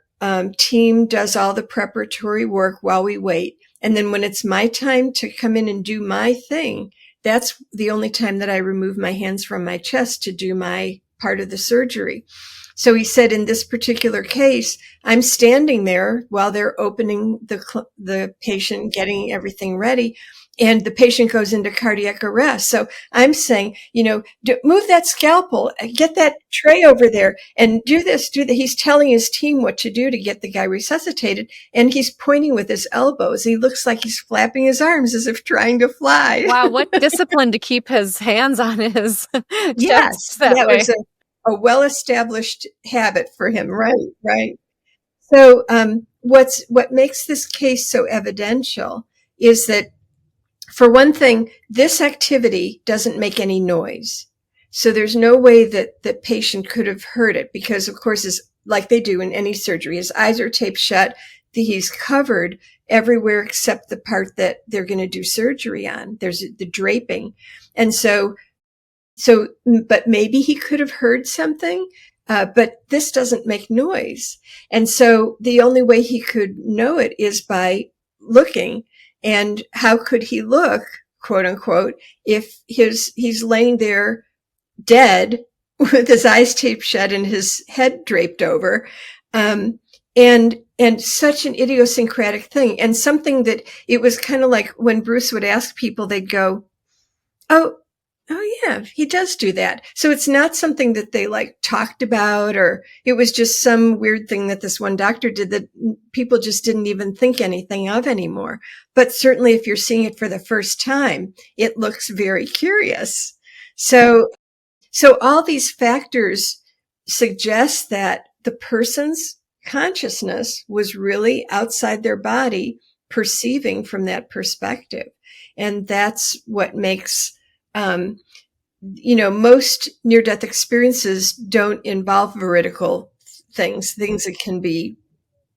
team does all the preparatory work while we wait. And then when it's my time to come in and do my thing, that's the only time that I remove my hands from my chest to do my part of the surgery. So he said, in this particular case, I'm standing there while they're opening the patient, getting everything ready, and the patient goes into cardiac arrest. So I'm saying, move that scalpel, get that tray over there, and do this, do that. He's telling his team what to do to get the guy resuscitated, and he's pointing with his elbows. He looks like he's flapping his arms as if trying to fly. Wow, what discipline to keep his hands on his Yes, chest that way. Was a well-established habit for him. Right. So what makes this case so evidential is that For one thing, this activity doesn't make any noise. So there's no way that the patient could have heard it because, of course, like they do in any surgery, his eyes are taped shut. He's covered everywhere except the part that they're going to do surgery on. There's the draping. And but maybe he could have heard something, but this doesn't make noise. And so the only way he could know it is by looking. And how could he look, quote unquote, if he's laying there dead with his eyes taped shut and his head draped over? And such an idiosyncratic thing, and something that it was kind of like when Bruce would ask people, they'd go, oh yeah, he does do that. So it's not something that they like talked about, or it was just some weird thing that this one doctor did that people just didn't even think anything of anymore. But certainly if you're seeing it for the first time, it looks very curious. So all these factors suggest that the person's consciousness was really outside their body, perceiving from that perspective. And that's what makes, most near-death experiences don't involve veridical things that can be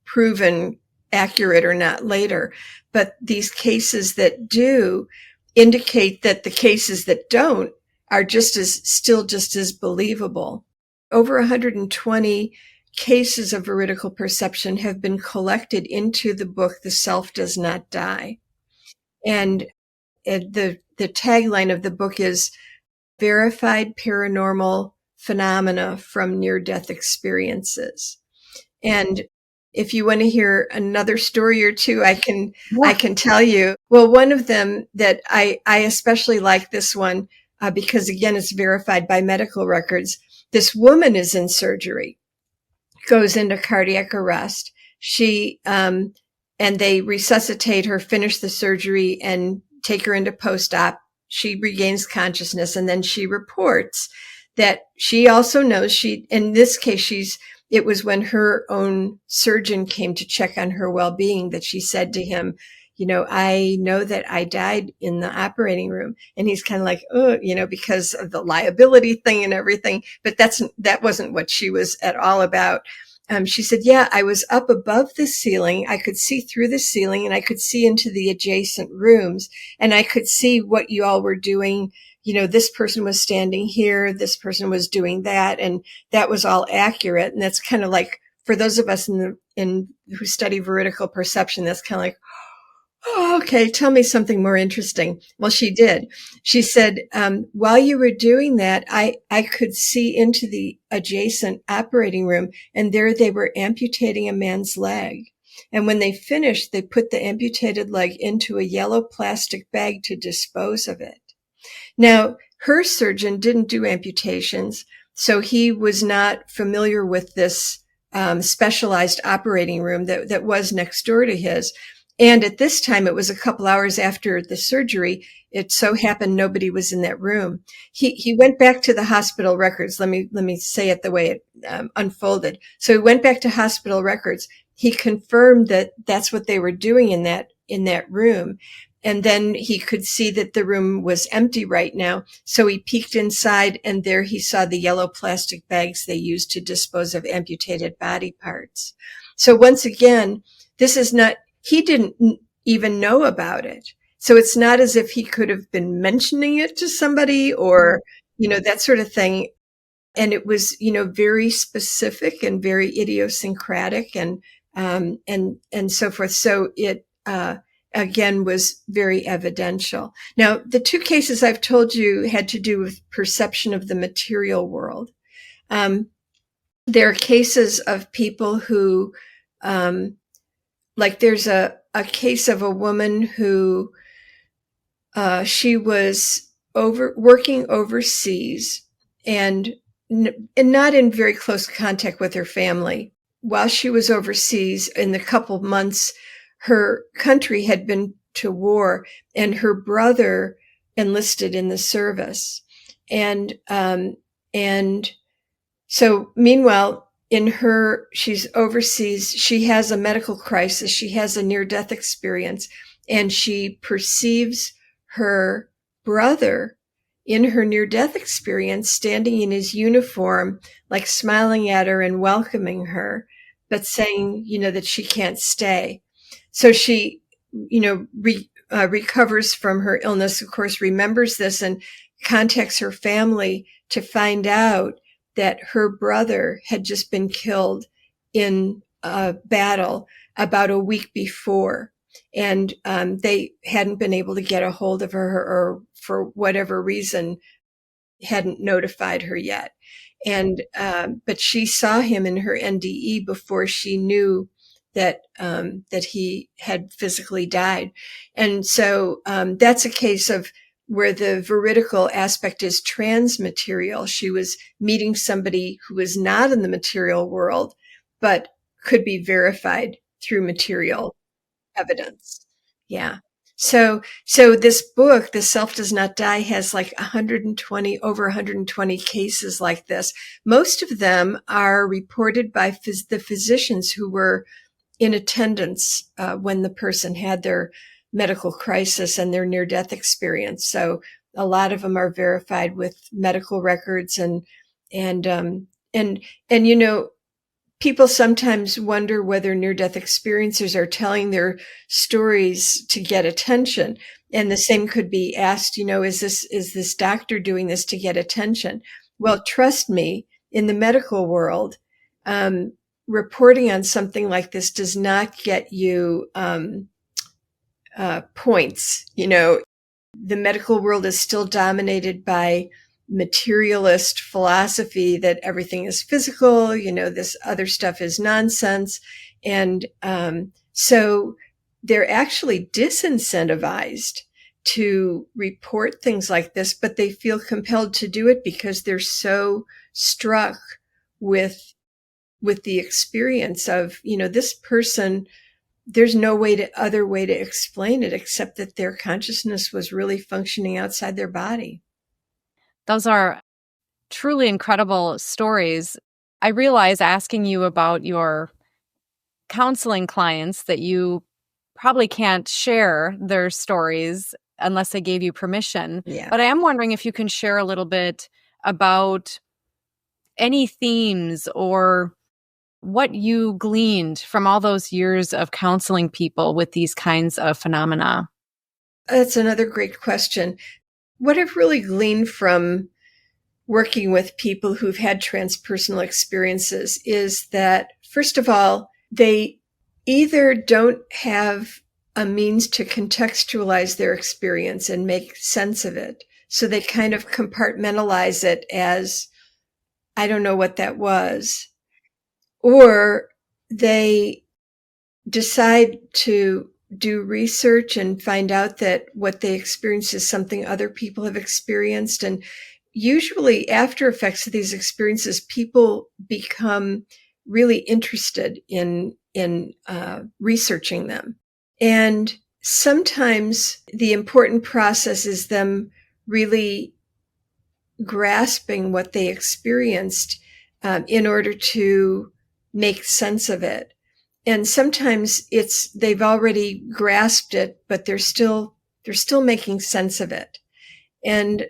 proven accurate or not later. But these cases that do indicate that the cases that don't are still just as believable. Over 120 cases of veridical perception have been collected into the book, The Self Does Not Die. And the tagline of the book is Verified Paranormal Phenomena from Near-Death Experiences. And if you want to hear another story or two, I can tell you. Well, one of them that I especially like this one, because again, it's verified by medical records. This woman is in surgery, goes into cardiac arrest. And they resuscitate her, finish the surgery, and take her into post-op. She regains consciousness, and then she reports that she also knows in this case, it was when her own surgeon came to check on her well-being that she said to him, I know that I died in the operating room. And he's kind of like, oh, because of the liability thing and everything. But that wasn't what she was at all about. She said, yeah, I was up above the ceiling. I could see through the ceiling, and I could see into the adjacent rooms, and I could see what you all were doing. This person was standing here. This person was doing that. And that was all accurate. And that's kind of like, for those of us who study veridical perception, that's kind of like, oh, okay, tell me something more interesting. Well, she did. She said, while you were doing that, I could see into the adjacent operating room, and there they were amputating a man's leg. And when they finished, they put the amputated leg into a yellow plastic bag to dispose of it. Now, her surgeon didn't do amputations, so he was not familiar with this specialized operating room that was next door to his. And at this time, it was a couple hours after the surgery. It so happened nobody was in that room. He went back to the hospital records. Let me say it the way it unfolded. So he went back to hospital records. He confirmed that that's what they were doing in that room. And then he could see that the room was empty right now. So he peeked inside, and there he saw the yellow plastic bags they used to dispose of amputated body parts. So once again, he didn't even know about it. So it's not as if he could have been mentioning it to somebody or, that sort of thing. And it was, very specific and very idiosyncratic and so forth. So it, again, was very evidential. Now, the two cases I've told you had to do with perception of the material world. There are cases of people who, like there's a case of a woman who she was working overseas and not in very close contact with her family. While she was overseas, in the couple months, her country had been to war, and her brother enlisted in the service. And so meanwhile, she's overseas, she has a medical crisis, she has a near-death experience, and she perceives her brother in her near-death experience standing in his uniform, like smiling at her and welcoming her, but saying, that she can't stay. So she, recovers from her illness, of course, remembers this and contacts her family to find out that her brother had just been killed in a battle about a week before. And they hadn't been able to get a hold of her, or for whatever reason hadn't notified her yet. And but she saw him in her NDE before she knew that he had physically died. And so that's a case of where the veridical aspect is transmaterial. She was meeting somebody who was not in the material world, but could be verified through material evidence. Yeah. So this book, The Self Does Not Die, has like over 120 cases like this. Most of them are reported by the physicians who were in attendance when the person had their medical crisis and their near-death experience. So a lot of them are verified with medical records, and people sometimes wonder whether near-death experiencers are telling their stories to get attention. And the same could be asked, is this doctor doing this to get attention? Well, trust me, in the medical world, reporting on something like this does not get you points. The medical world is still dominated by materialist philosophy that everything is physical, this other stuff is nonsense. And so they're actually disincentivized to report things like this, but they feel compelled to do it because they're so struck with the experience of, this person. There's no other way to explain it except that their consciousness was really functioning outside their body. Those are truly incredible stories. I realize, asking you about your counseling clients, that you probably can't share their stories unless they gave you permission. Yeah. But I am wondering if you can share a little bit about any themes or what you gleaned from all those years of counseling people with these kinds of phenomena. That's another great question. What I've really gleaned from working with people who've had transpersonal experiences is that, first of all, they either don't have a means to contextualize their experience and make sense of it. So they kind of compartmentalize it as, I don't know what that was. Or they decide to do research and find out that what they experience is something other people have experienced. And usually after effects of these experiences, people become really interested in researching them. And sometimes the important process is them really grasping what they experienced in order to make sense of it. And sometimes they've already grasped it, but they're still making sense of it. And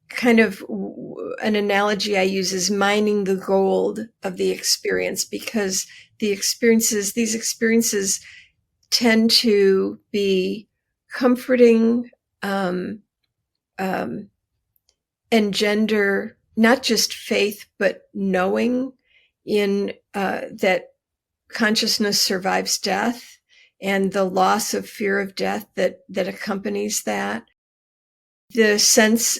kind of an analogy I use is mining the gold of the experience, because these experiences tend to be comforting, engender not just faith, but knowing in that consciousness survives death and the loss of fear of death that accompanies that. The sense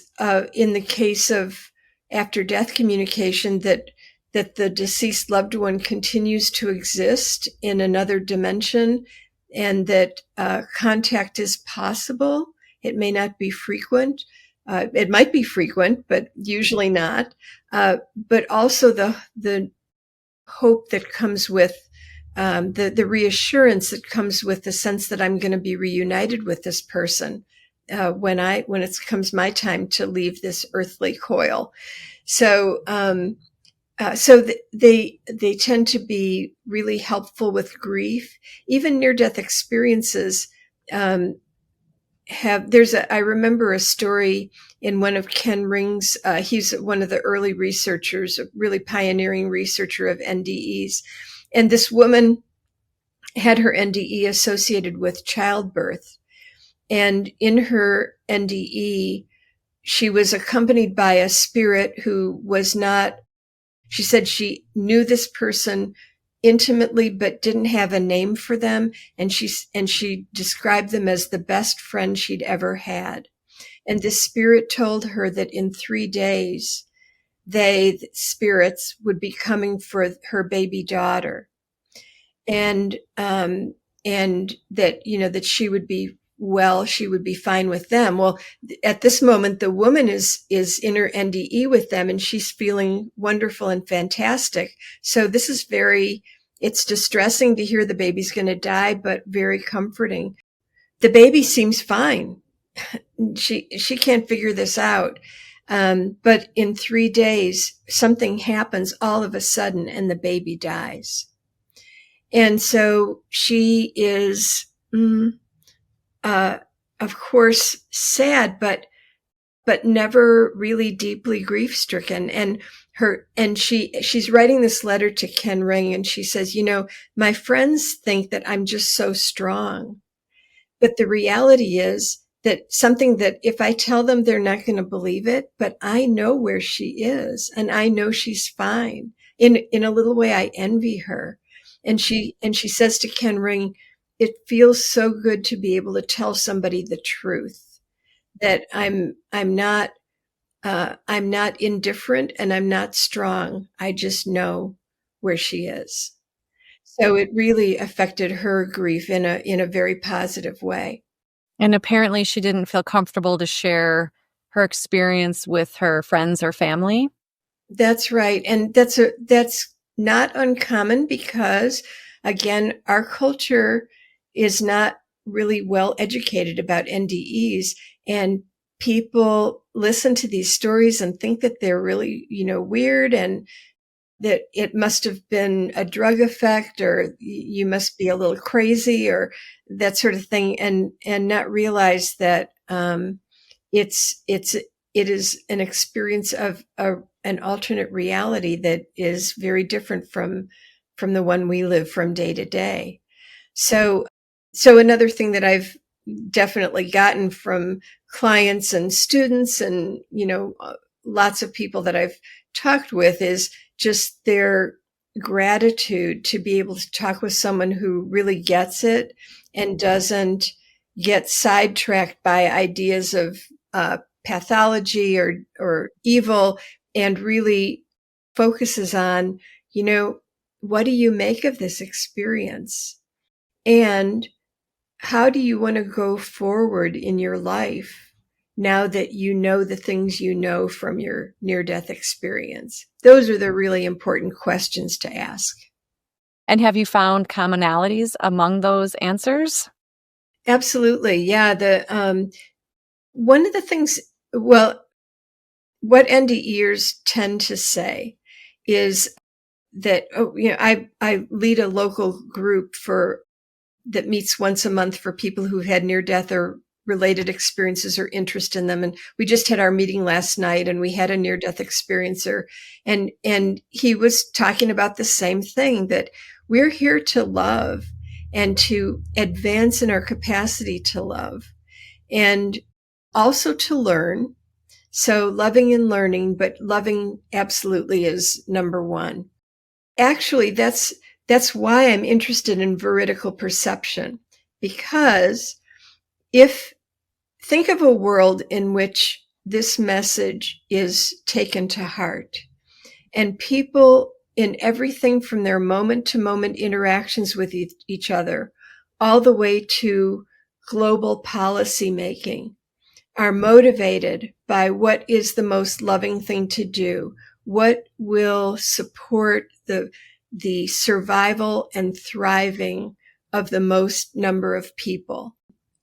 in the case of after death communication that the deceased loved one continues to exist in another dimension, and that contact is possible. It may not be frequent. It might be frequent, but usually not. But also the hope that comes with the reassurance that comes with the sense that I'm going to be reunited with this person when it comes my time to leave this earthly coil. So they tend to be really helpful with grief. Even near-death experiences I remember a story in one of Ken Ring's, he's one of the early researchers, a really pioneering researcher of NDEs. And this woman had her NDE associated with childbirth. And in her NDE, she was accompanied by a spirit who was not, she said she knew this person intimately, but didn't have a name for them. And she described them as the best friend she'd ever had. And this spirit told her that in 3 days, the spirits, would be coming for her baby daughter. And that, that she would be well, she would be fine with them. Well, at this moment, the woman is in her NDE with them, and she's feeling wonderful and fantastic. So this is it's distressing to hear the baby's going to die, but very comforting. The baby seems fine. She can't figure this out. But in 3 days, something happens all of a sudden, and the baby dies. And so she is, of course, sad, but never really deeply grief-stricken. And she's writing this letter to Ken Ring, and she says, my friends think that I'm just so strong. But the reality is that something that if I tell them, they're not going to believe it, but I know where she is, and I know she's fine. In a little way, I envy her. And she says to Ken Ring, it feels so good to be able to tell somebody the truth, that I'm not indifferent and I'm not strong. I just know where she is. So it really affected her grief in a very positive way. And apparently she didn't feel comfortable to share her experience with her friends or family. That's right. And that's not uncommon because, again, our culture is not really well educated about NDEs, and people listen to these stories and think that they're really, weird, and that it must have been a drug effect, or you must be a little crazy, or that sort of thing, and not realize that it is an experience of an alternate reality that is very different from the one we live from day to day. So another thing that I've definitely gotten from clients and students and, lots of people that I've talked with is just their gratitude to be able to talk with someone who really gets it and doesn't get sidetracked by ideas of pathology or evil, and really focuses on, what do you make of this experience? And how do you want to go forward in your life now that you know the things you know from your near-death experience? Those are the really important questions to ask. And have you found commonalities among those answers? Absolutely. Yeah. One of the things, what NDEers tend to say is that, I lead a local group that meets once a month for people who've had near-death or related experiences or interest in them. And we just had our meeting last night, and we had a near-death experiencer, and he was talking about the same thing, that we're here to love and to advance in our capacity to love, and also to learn. So loving and learning, but loving absolutely is number one. Actually, that's why I'm interested in veridical perception, because think of a world in which this message is taken to heart, and people in everything from their moment to moment interactions with each other, all the way to global policy making, are motivated by what is the most loving thing to do, what will support the survival and thriving of the most number of people.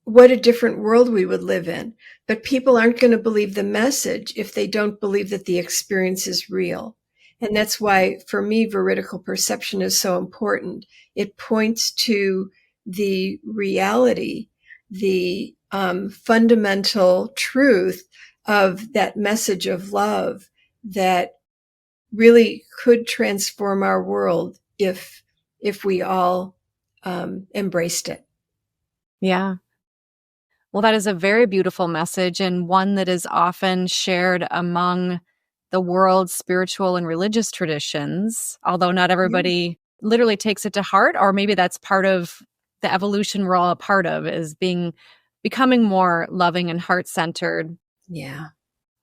What a different world we would live in. But people aren't going to believe the message if they don't believe that the experience is real. And that's why, for me, veridical perception is so important. It points to the reality the fundamental truth of that message of love that really could transform our world if we all embraced it. Yeah. Well, that is a very beautiful message, and one that is often shared among the world's spiritual and religious traditions, although not everybody literally takes it to heart, or maybe that's part of the evolution we're all a part of, is becoming more loving and heart-centered. Yeah.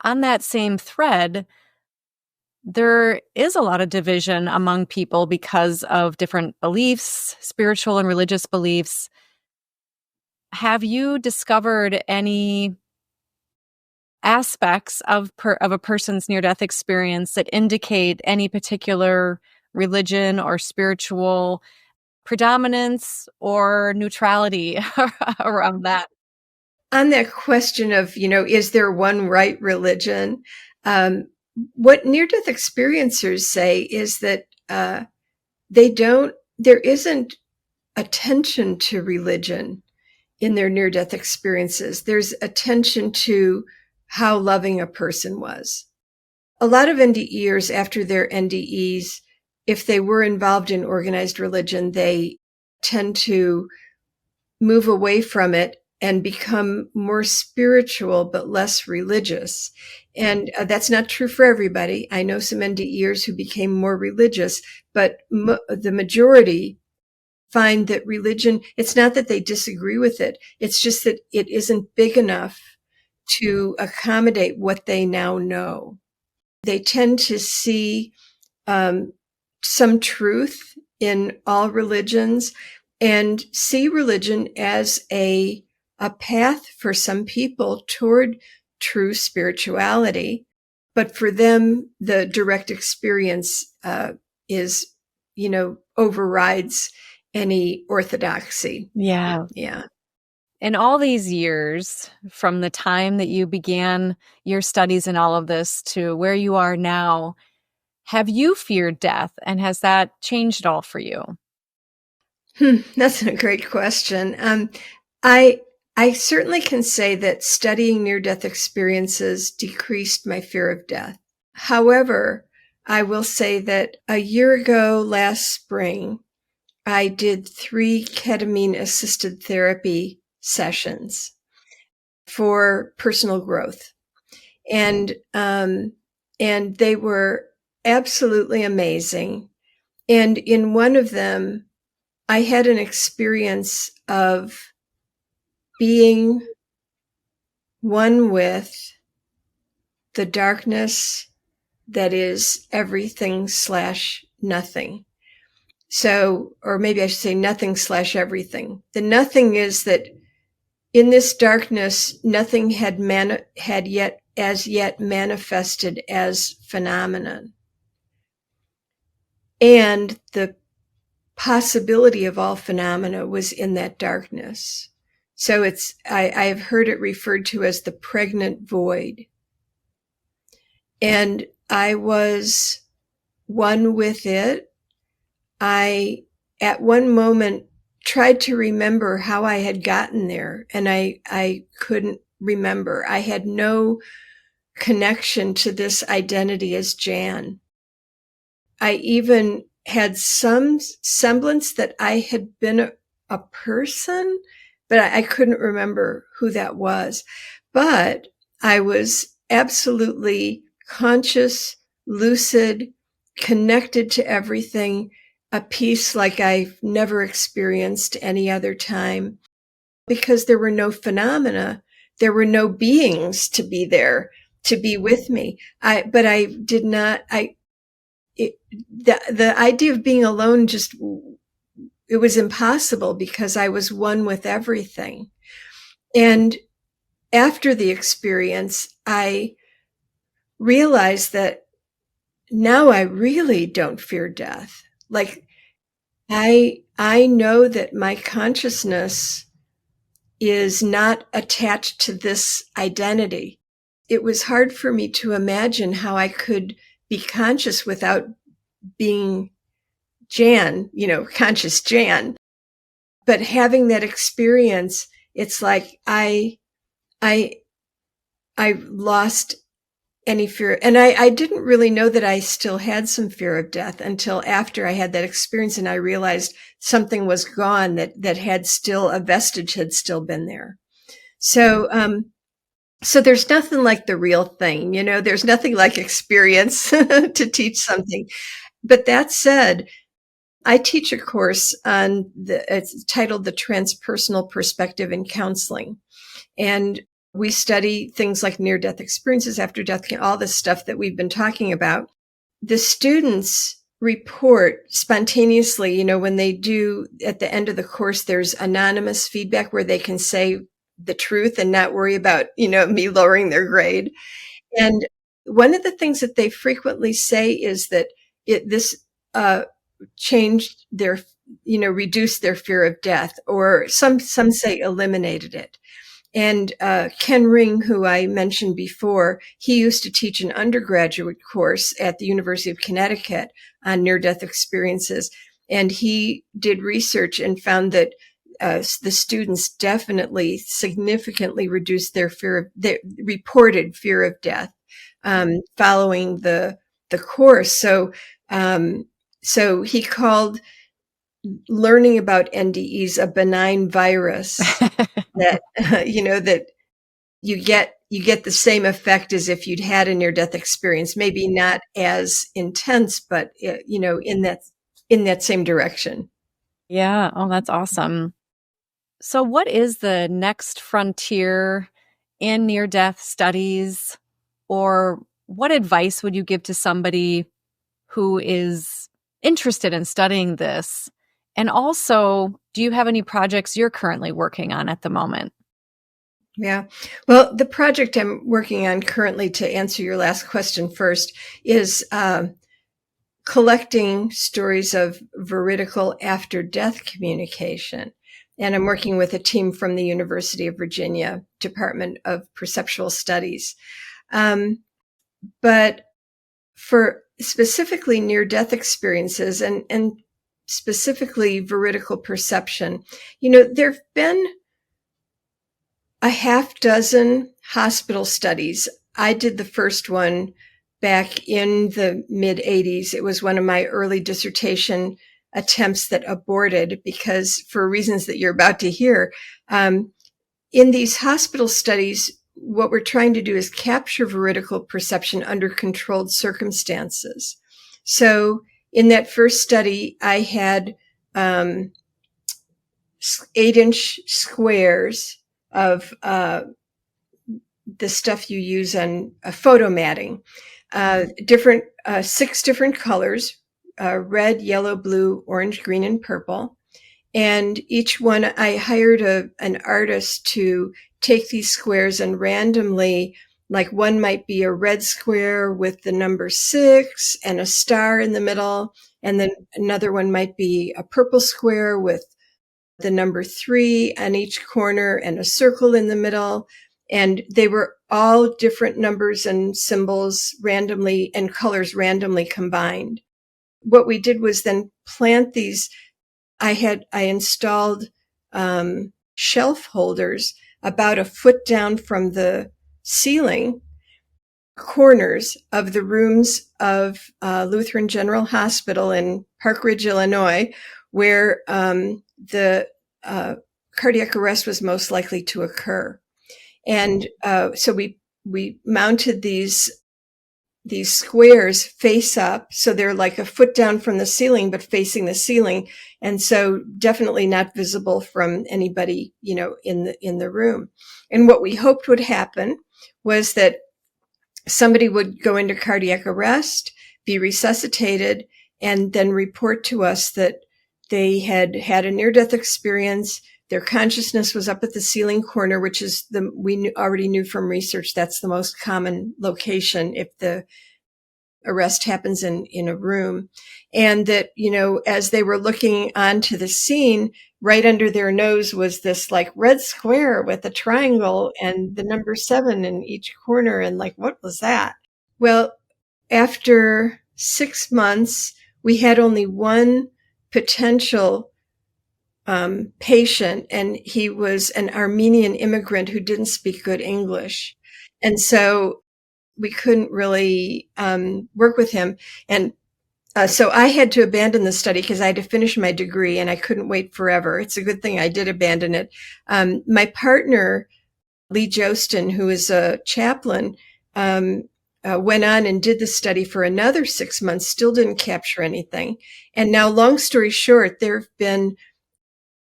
On that same thread, there is a lot of division among people because of different beliefs, spiritual and religious beliefs. Have you discovered any aspects of a person's near-death experience that indicate any particular religion or spiritual predominance or neutrality around that? On that question of, is there one right religion? What near-death experiencers say is that there isn't attention to religion in their near-death experiences. There's attention to how loving a person was. A lot of NDEers, after their NDEs, if they were involved in organized religion, they tend to move away from it and become more spiritual but less religious. And that's not true for everybody. I know some NDEers who became more religious, but the majority find that religion, it's not that they disagree with it, it's just that it isn't big enough to accommodate what they now know. They tend to see some truth in all religions and see religion as a path for some people toward true spirituality. But for them, the direct experience is, overrides any orthodoxy. Yeah. Yeah. In all these years, from the time that you began your studies in all of this to where you are now, have you feared death, and has that changed at all for you? That's a great question. I certainly can say that studying near-death experiences decreased my fear of death. However, I will say that a year ago, last spring, I did 3 ketamine-assisted therapy sessions for personal growth. And they were absolutely amazing. And in one of them, I had an experience of being one with the darkness that is everything/nothing. So, or maybe I should say nothing/everything. The nothing is that in this darkness, nothing had yet manifested as phenomenon. And the possibility of all phenomena was in that darkness. So I have heard it referred to as the pregnant void. And I was one with it. I, at one moment, tried to remember how I had gotten there, and I couldn't remember. I had no connection to this identity as Jan. I even had some semblance that I had been a person, but I couldn't remember who that was. But I was absolutely conscious, lucid, connected to everything, a peace like I've never experienced any other time, because there were no phenomena, there were no beings to be there, to be with me. But I did not, the idea of being alone it was impossible because I was one with everything. And after the experience, I realized that now I really don't fear death. Like, I know that my consciousness is not attached to this identity. It was hard for me to imagine how I could be conscious without being Jan, conscious Jan. But having that experience, it's like I lost any fear. And I didn't really know that I still had some fear of death until after I had that experience and I realized something was gone that had still, a vestige had still been there. So, so there's nothing like the real thing, there's nothing like experience to teach something. But that said, I teach a course it's titled The Transpersonal Perspective in Counseling. And we study things like near-death experiences, after-death, all this stuff that we've been talking about. The students report spontaneously, when they do, at the end of the course, there's anonymous feedback where they can say the truth and not worry about, me lowering their grade. And one of the things that they frequently say is that this changed their, reduced their fear of death, or some say eliminated it. And Ken Ring, who I mentioned before, he used to teach an undergraduate course at the University of Connecticut on near-death experiences. And he did research and found that the students definitely significantly reduced their reported fear of death following the course. So he called learning about NDEs a benign virus that, that you get the same effect as if you'd had a near-death experience, maybe not as intense, but, in that same direction. Yeah. Oh, that's awesome. So what is the next frontier in near-death studies, or what advice would you give to somebody who is interested in studying this? And also, do you have any projects you're currently working on at the moment? Yeah. Well, the project I'm working on currently, to answer your last question first, is collecting stories of veridical after-death communication. And I'm working with a team from the University of Virginia Department of Perceptual Studies. But for specifically near-death experiences and specifically veridical perception, there have been a half dozen hospital studies. I did the first one back in the mid-'80s. It was one of my early dissertation attempts that aborted because, for reasons that you're about to hear, in these hospital studies, what we're trying to do is capture veridical perception under controlled circumstances. So in that first study, I had 8-inch squares of the stuff you use on photo matting, 6 different colors, red, yellow, blue, orange, green, and purple. And each one, I hired an artist to take these squares and randomly, like one might be a red square with the number 6 and a star in the middle. And then another one might be a purple square with the number 3 on each corner and a circle in the middle. And they were all different numbers and symbols randomly and colors randomly combined. What we did was then plant these. I installed shelf holders about a foot down from the ceiling, corners of the rooms of Lutheran General Hospital in Park Ridge, Illinois, where the cardiac arrest was most likely to occur. And so we mounted these squares face up. So they're like a foot down from the ceiling, but facing the ceiling. And so definitely not visible from anybody, in the room. And what we hoped would happen was that somebody would go into cardiac arrest, be resuscitated, and then report to us that they had had a near-death experience. Their consciousness was up at the ceiling corner, which is we already knew from research that's the most common location if the arrest happens in a room. And that, as they were looking onto the scene, right under their nose was this like red square with a triangle and the number 7 in each corner. And like, what was that? Well, after 6 months, we had only one potential patient, and he was an Armenian immigrant who didn't speak good English. And so we couldn't really work with him. And so I had to abandon the study because I had to finish my degree and I couldn't wait forever. It's a good thing I did abandon it. My partner, Lee Jostin, who is a chaplain, went on and did the study for another 6 months, still didn't capture anything. And now, long story short, there have been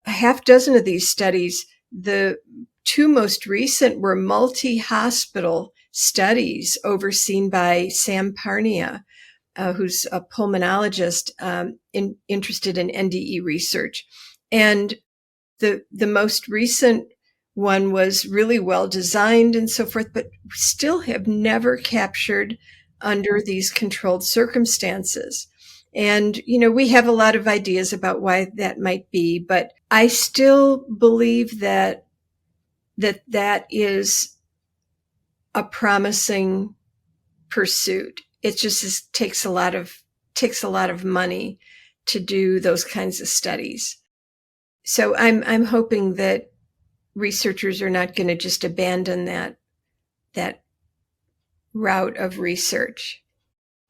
a half dozen of these studies. The two most recent were multi-hospital studies overseen by Sam Parnia, who's a pulmonologist interested in NDE research. And the most recent one was really well designed and so forth, but we still have never captured under these controlled circumstances. And, we have a lot of ideas about why that might be, but I still believe that is a promising pursuit. It just takes a lot of money to do those kinds of studies. So I'm hoping that researchers are not going to just abandon that route of research.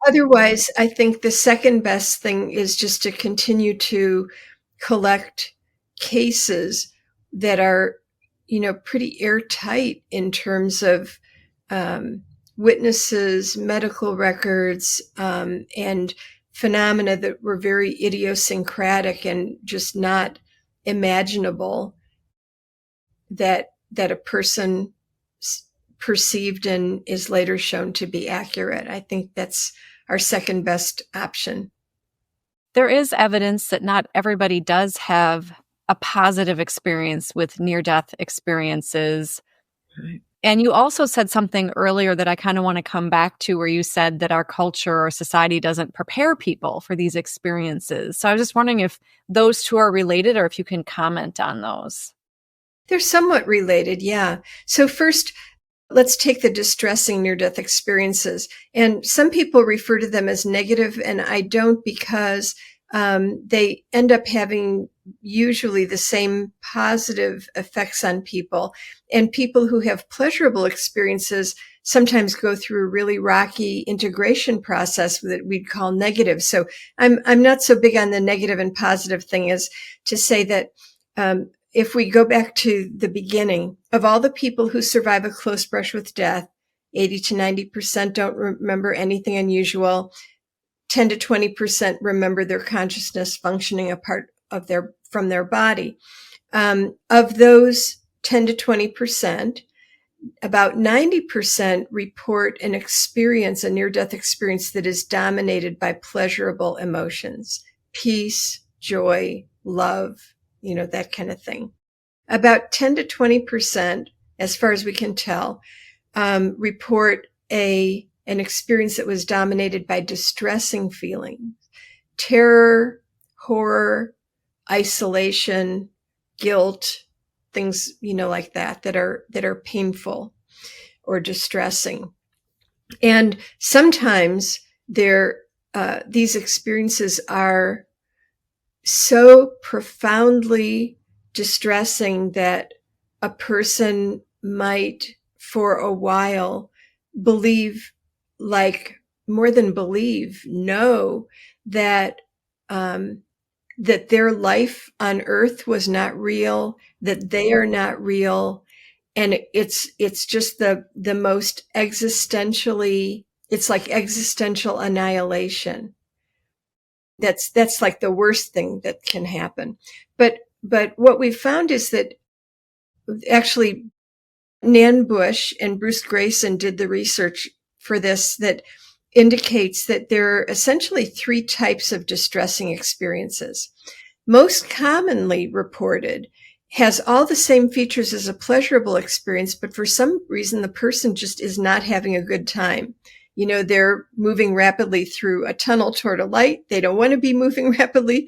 Otherwise, I think the second best thing is just to continue to collect cases that are, pretty airtight in terms of witnesses, medical records, and phenomena that were very idiosyncratic and just not imaginable that a person perceived and is later shown to be accurate. I think that's our second best option. There is evidence that not everybody does have a positive experience with near-death experiences. Right. And you also said something earlier that I kind of want to come back to, where you said that our culture or society doesn't prepare people for these experiences. So I was just wondering if those two are related, or if you can comment on those. They're somewhat related, yeah. So first, let's take the distressing near-death experiences. And some people refer to them as negative, and I don't, because they end up having usually the same positive effects on people. And people who have pleasurable experiences sometimes go through a really rocky integration process that we'd call negative. So I'm not so big on the negative and positive thing as to say that if we go back to the beginning, of all the people who survive a close brush with death, 80 to 90% don't remember anything unusual. 10 to 20% remember their consciousness functioning apart from their body. Of those 10 to 20%, about 90% report an experience, a near-death experience that is dominated by pleasurable emotions, peace, joy, love, that kind of thing. About 10 to 20%, as far as we can tell, report an experience that was dominated by distressing feelings, terror, horror, isolation, guilt, things, like that are painful or distressing. And sometimes these experiences are so profoundly distressing that a person might, for a while, know that that their life on earth was not real, that they are not real. And it's just the most it's like existential annihilation. That's like the worst thing that can happen. But what we found is that actually Nan Bush and Bruce Grayson did the research for this that indicates that there are essentially three types of distressing experiences. Most commonly reported has all the same features as a pleasurable experience, but for some reason the person just is not having a good time. They're moving rapidly through a tunnel toward a light. They don't want to be moving rapidly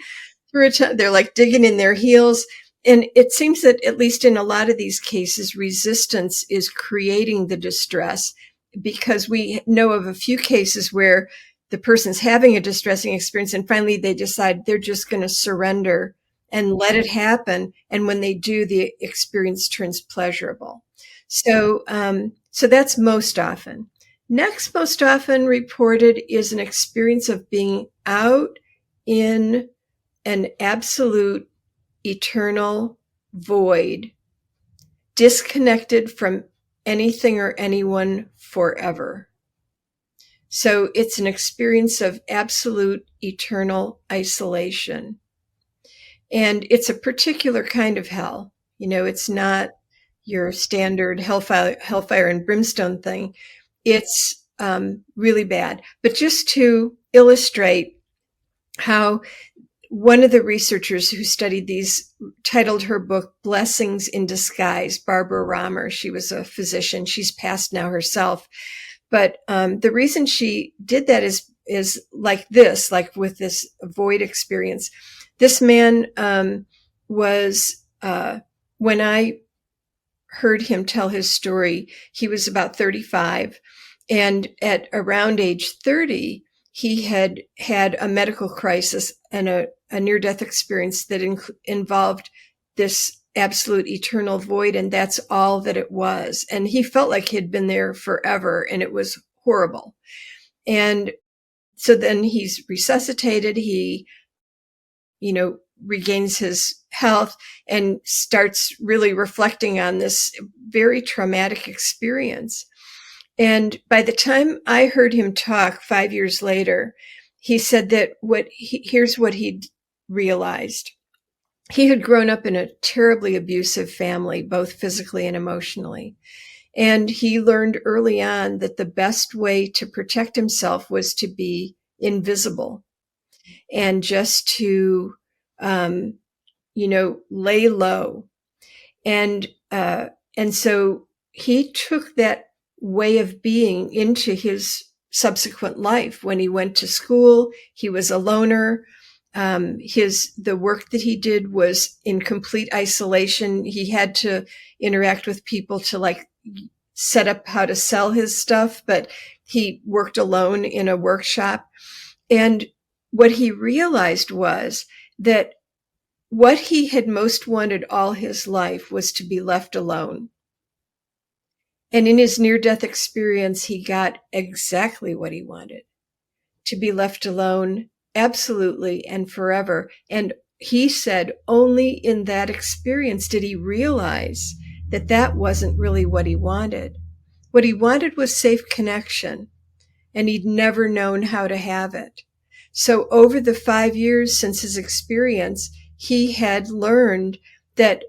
through a tunnel. They're like digging in their heels. And it seems that at least in a lot of these cases, resistance is creating the distress, because we know of a few cases where the person's having a distressing experience and finally they decide they're just going to surrender and let it happen. And when they do, the experience turns pleasurable. So that's most often. Next, most often reported is an experience of being out in an absolute eternal void, disconnected from anything or anyone forever. So it's an experience of absolute eternal isolation. And it's a particular kind of hell. It's not your standard hellfire and brimstone thing. It's really bad. But just to illustrate how one of the researchers who studied these titled her book Blessings in Disguise, Barbara Romer. She was a physician. She's passed now herself. But the reason she did that is like with this void experience. This man was, when I heard him tell his story, he was about 35. And at around age 30, he had had a medical crisis and a near-death experience that involved this absolute eternal void, and that's all that it was. And he felt like he'd been there forever, and it was horrible. And so then he's resuscitated. He, regains his health and starts really reflecting on this very traumatic experience. And by the time I heard him talk 5 years later, he said that here's what he'd realized. He had grown up in a terribly abusive family, both physically and emotionally. And he learned early on that the best way to protect himself was to be invisible and just to, lay low. And so he took that way of being into his subsequent life. When he went to school, he was a loner. The work that he did was in complete isolation. He had to interact with people to set up how to sell his stuff, but he worked alone in a workshop. And what he realized was that what he had most wanted all his life was to be left alone. And in his near-death experience, he got exactly what he wanted, to be left alone, absolutely and forever. And he said only in that experience did he realize that that wasn't really what he wanted. What he wanted was safe connection, and he'd never known how to have it. So over the 5 years since his experience, he had learned that,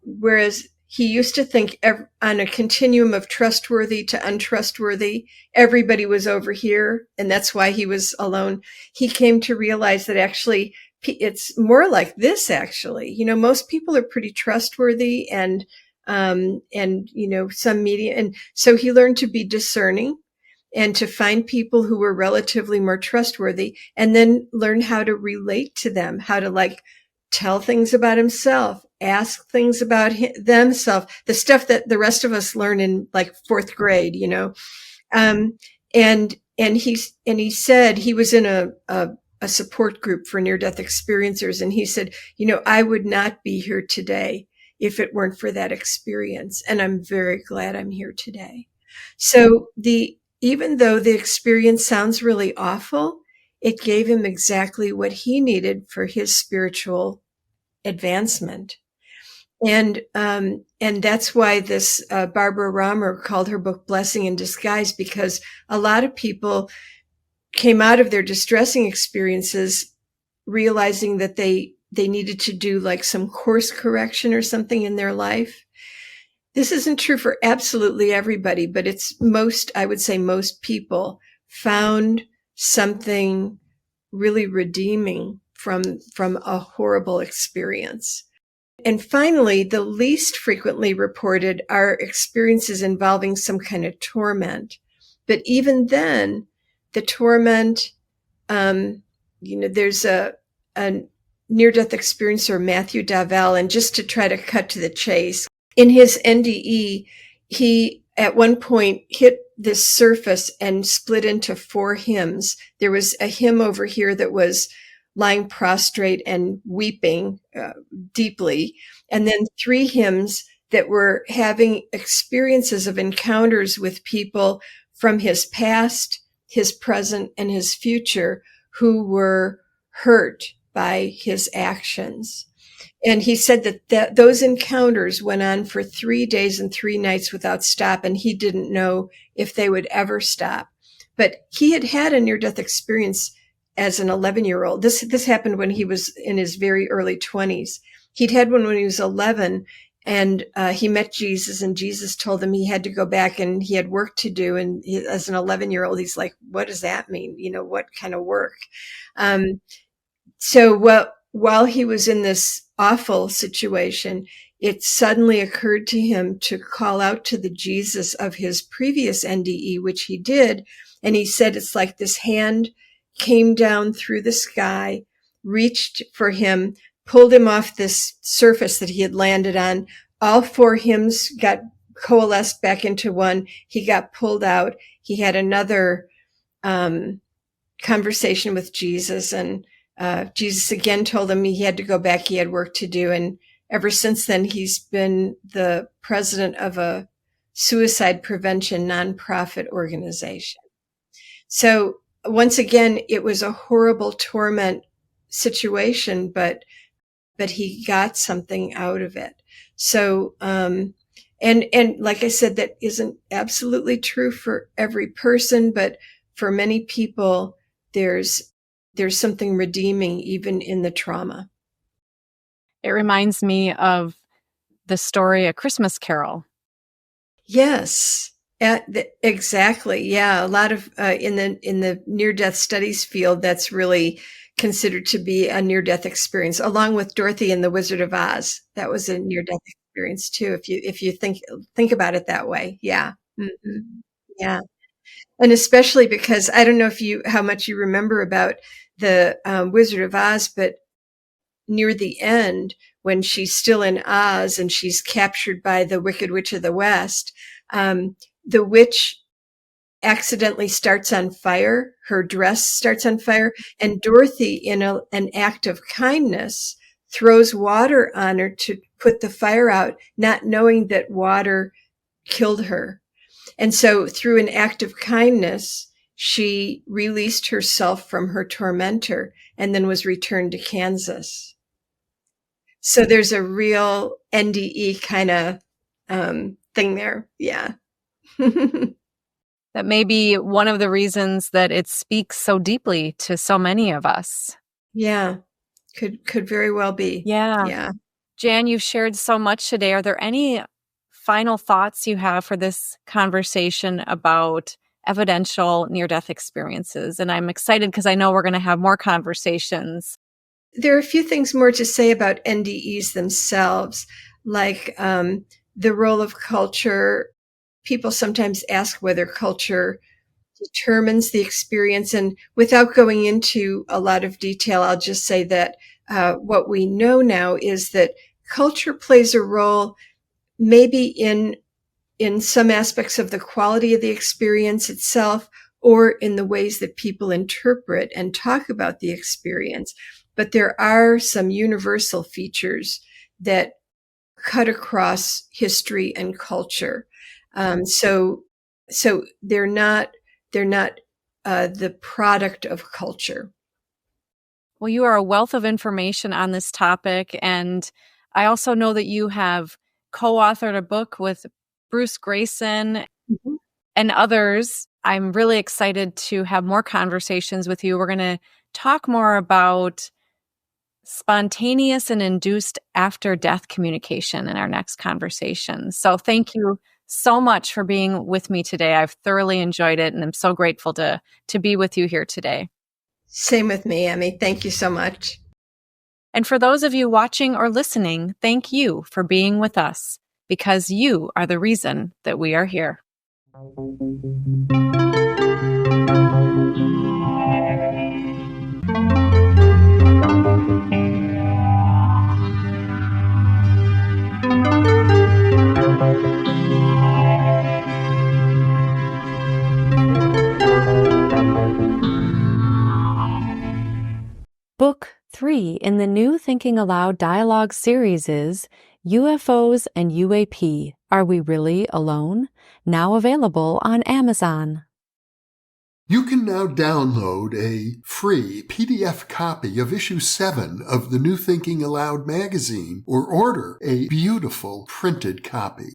whereas he used to think on a continuum of trustworthy to untrustworthy, everybody was over here, and that's why he was alone. He came to realize that actually it's more like this, actually. Most people are pretty trustworthy and some media. And so he learned to be discerning and to find people who were relatively more trustworthy, and then learn how to relate to them, how to tell things about himself, ask things about themselves, the stuff that the rest of us learn in fourth grade, and he said he was in a support group for near-death experiencers. And he said, I would not be here today if it weren't for that experience. And I'm very glad I'm here today. So even though the experience sounds really awful, it gave him exactly what he needed for his spiritual advancement. And that's why this Barbara Romer called her book Blessing in Disguise, because a lot of people came out of their distressing experiences realizing that they needed to do some course correction or something in their life. This isn't true for absolutely everybody, but I would say most people found something really redeeming from a horrible experience. And finally, the least frequently reported are experiences involving some kind of torment. But even then, the torment, there's a near-death experiencer, Matthew Davell, and just to try to cut to the chase, in his NDE, he at one point hit this surface and split into 4 hymns. There was a hymn over here that was lying prostrate and weeping deeply, and then 3 hymns that were having experiences of encounters with people from his past, his present, and his future who were hurt by his actions. And he said that those encounters went on for 3 days and 3 nights without stop, and he didn't know if they would ever stop. But he had had a near-death experience as an 11-year-old. This happened when he was in his very early 20s. He'd had one when he was 11, and he met Jesus, and Jesus told him he had to go back and he had work to do. And as an 11-year-old, he's like, what does that mean? What kind of work? So while he was in this awful situation, it suddenly occurred to him to call out to the Jesus of his previous NDE, which he did. And he said, it's like this hand came down through the sky, reached for him, pulled him off this surface that he had landed on. All 4 hymns got coalesced back into one. He got pulled out. He had another conversation with Jesus, and Jesus again told him he had to go back. He had work to do. And ever since then, he's been the president of a suicide prevention nonprofit organization. So once again, it was a horrible torment situation, but he got something out of it. So, and like I said, that isn't absolutely true for every person, but for many people, there's something redeeming even in the trauma. It reminds me of the story A Christmas Carol. Yes, exactly. Yeah, a lot of in the near-death studies field, that's really considered to be a near-death experience, along with Dorothy and the Wizard of Oz. That was a near-death experience too, if you think about it that way. Yeah, yeah, and especially because I don't know how much you remember about the Wizard of Oz, but near the end, when she's still in Oz and she's captured by the Wicked Witch of the West, the witch accidentally starts on fire. Her dress starts on fire, and Dorothy, in an act of kindness, throws water on her to put the fire out, not knowing that water killed her. And so through an act of kindness, she released herself from her tormentor and then was returned to Kansas. So there's a real NDE kind of thing there. Yeah. That may be one of the reasons that it speaks so deeply to so many of us. Yeah. Could very well be. Yeah. Jan, you've shared so much today. Are there any final thoughts you have for this conversation about evidential near-death experiences? And I'm excited because I know we're going to have more conversations. There are a few things more to say about NDEs themselves, like the role of culture. People sometimes ask whether culture determines the experience. And without going into a lot of detail, I'll just say that what we know now is that culture plays a role maybe in some aspects of the quality of the experience itself, or in the ways that people interpret and talk about the experience. But there are some universal features that cut across history and culture. So they're not the product of culture. Well, you are a wealth of information on this topic, and I also know that you have co-authored a book with Bruce Grayson and others. I'm really excited to have more conversations with you. We're going to talk more about spontaneous and induced after-death communication in our next conversation. So thank you so much for being with me today. I've thoroughly enjoyed it, and I'm so grateful to be with you here today. Same with me, Emmy. Thank you so much. And for those of you watching or listening, thank you for being with us, because you are the reason that we are here. Book 3 in the new Thinking Aloud dialogue series is UFOs and UAP, Are We Really Alone? Now available on Amazon. You can now download a free PDF copy of issue 7 of the New Thinking Aloud magazine or order a beautiful printed copy.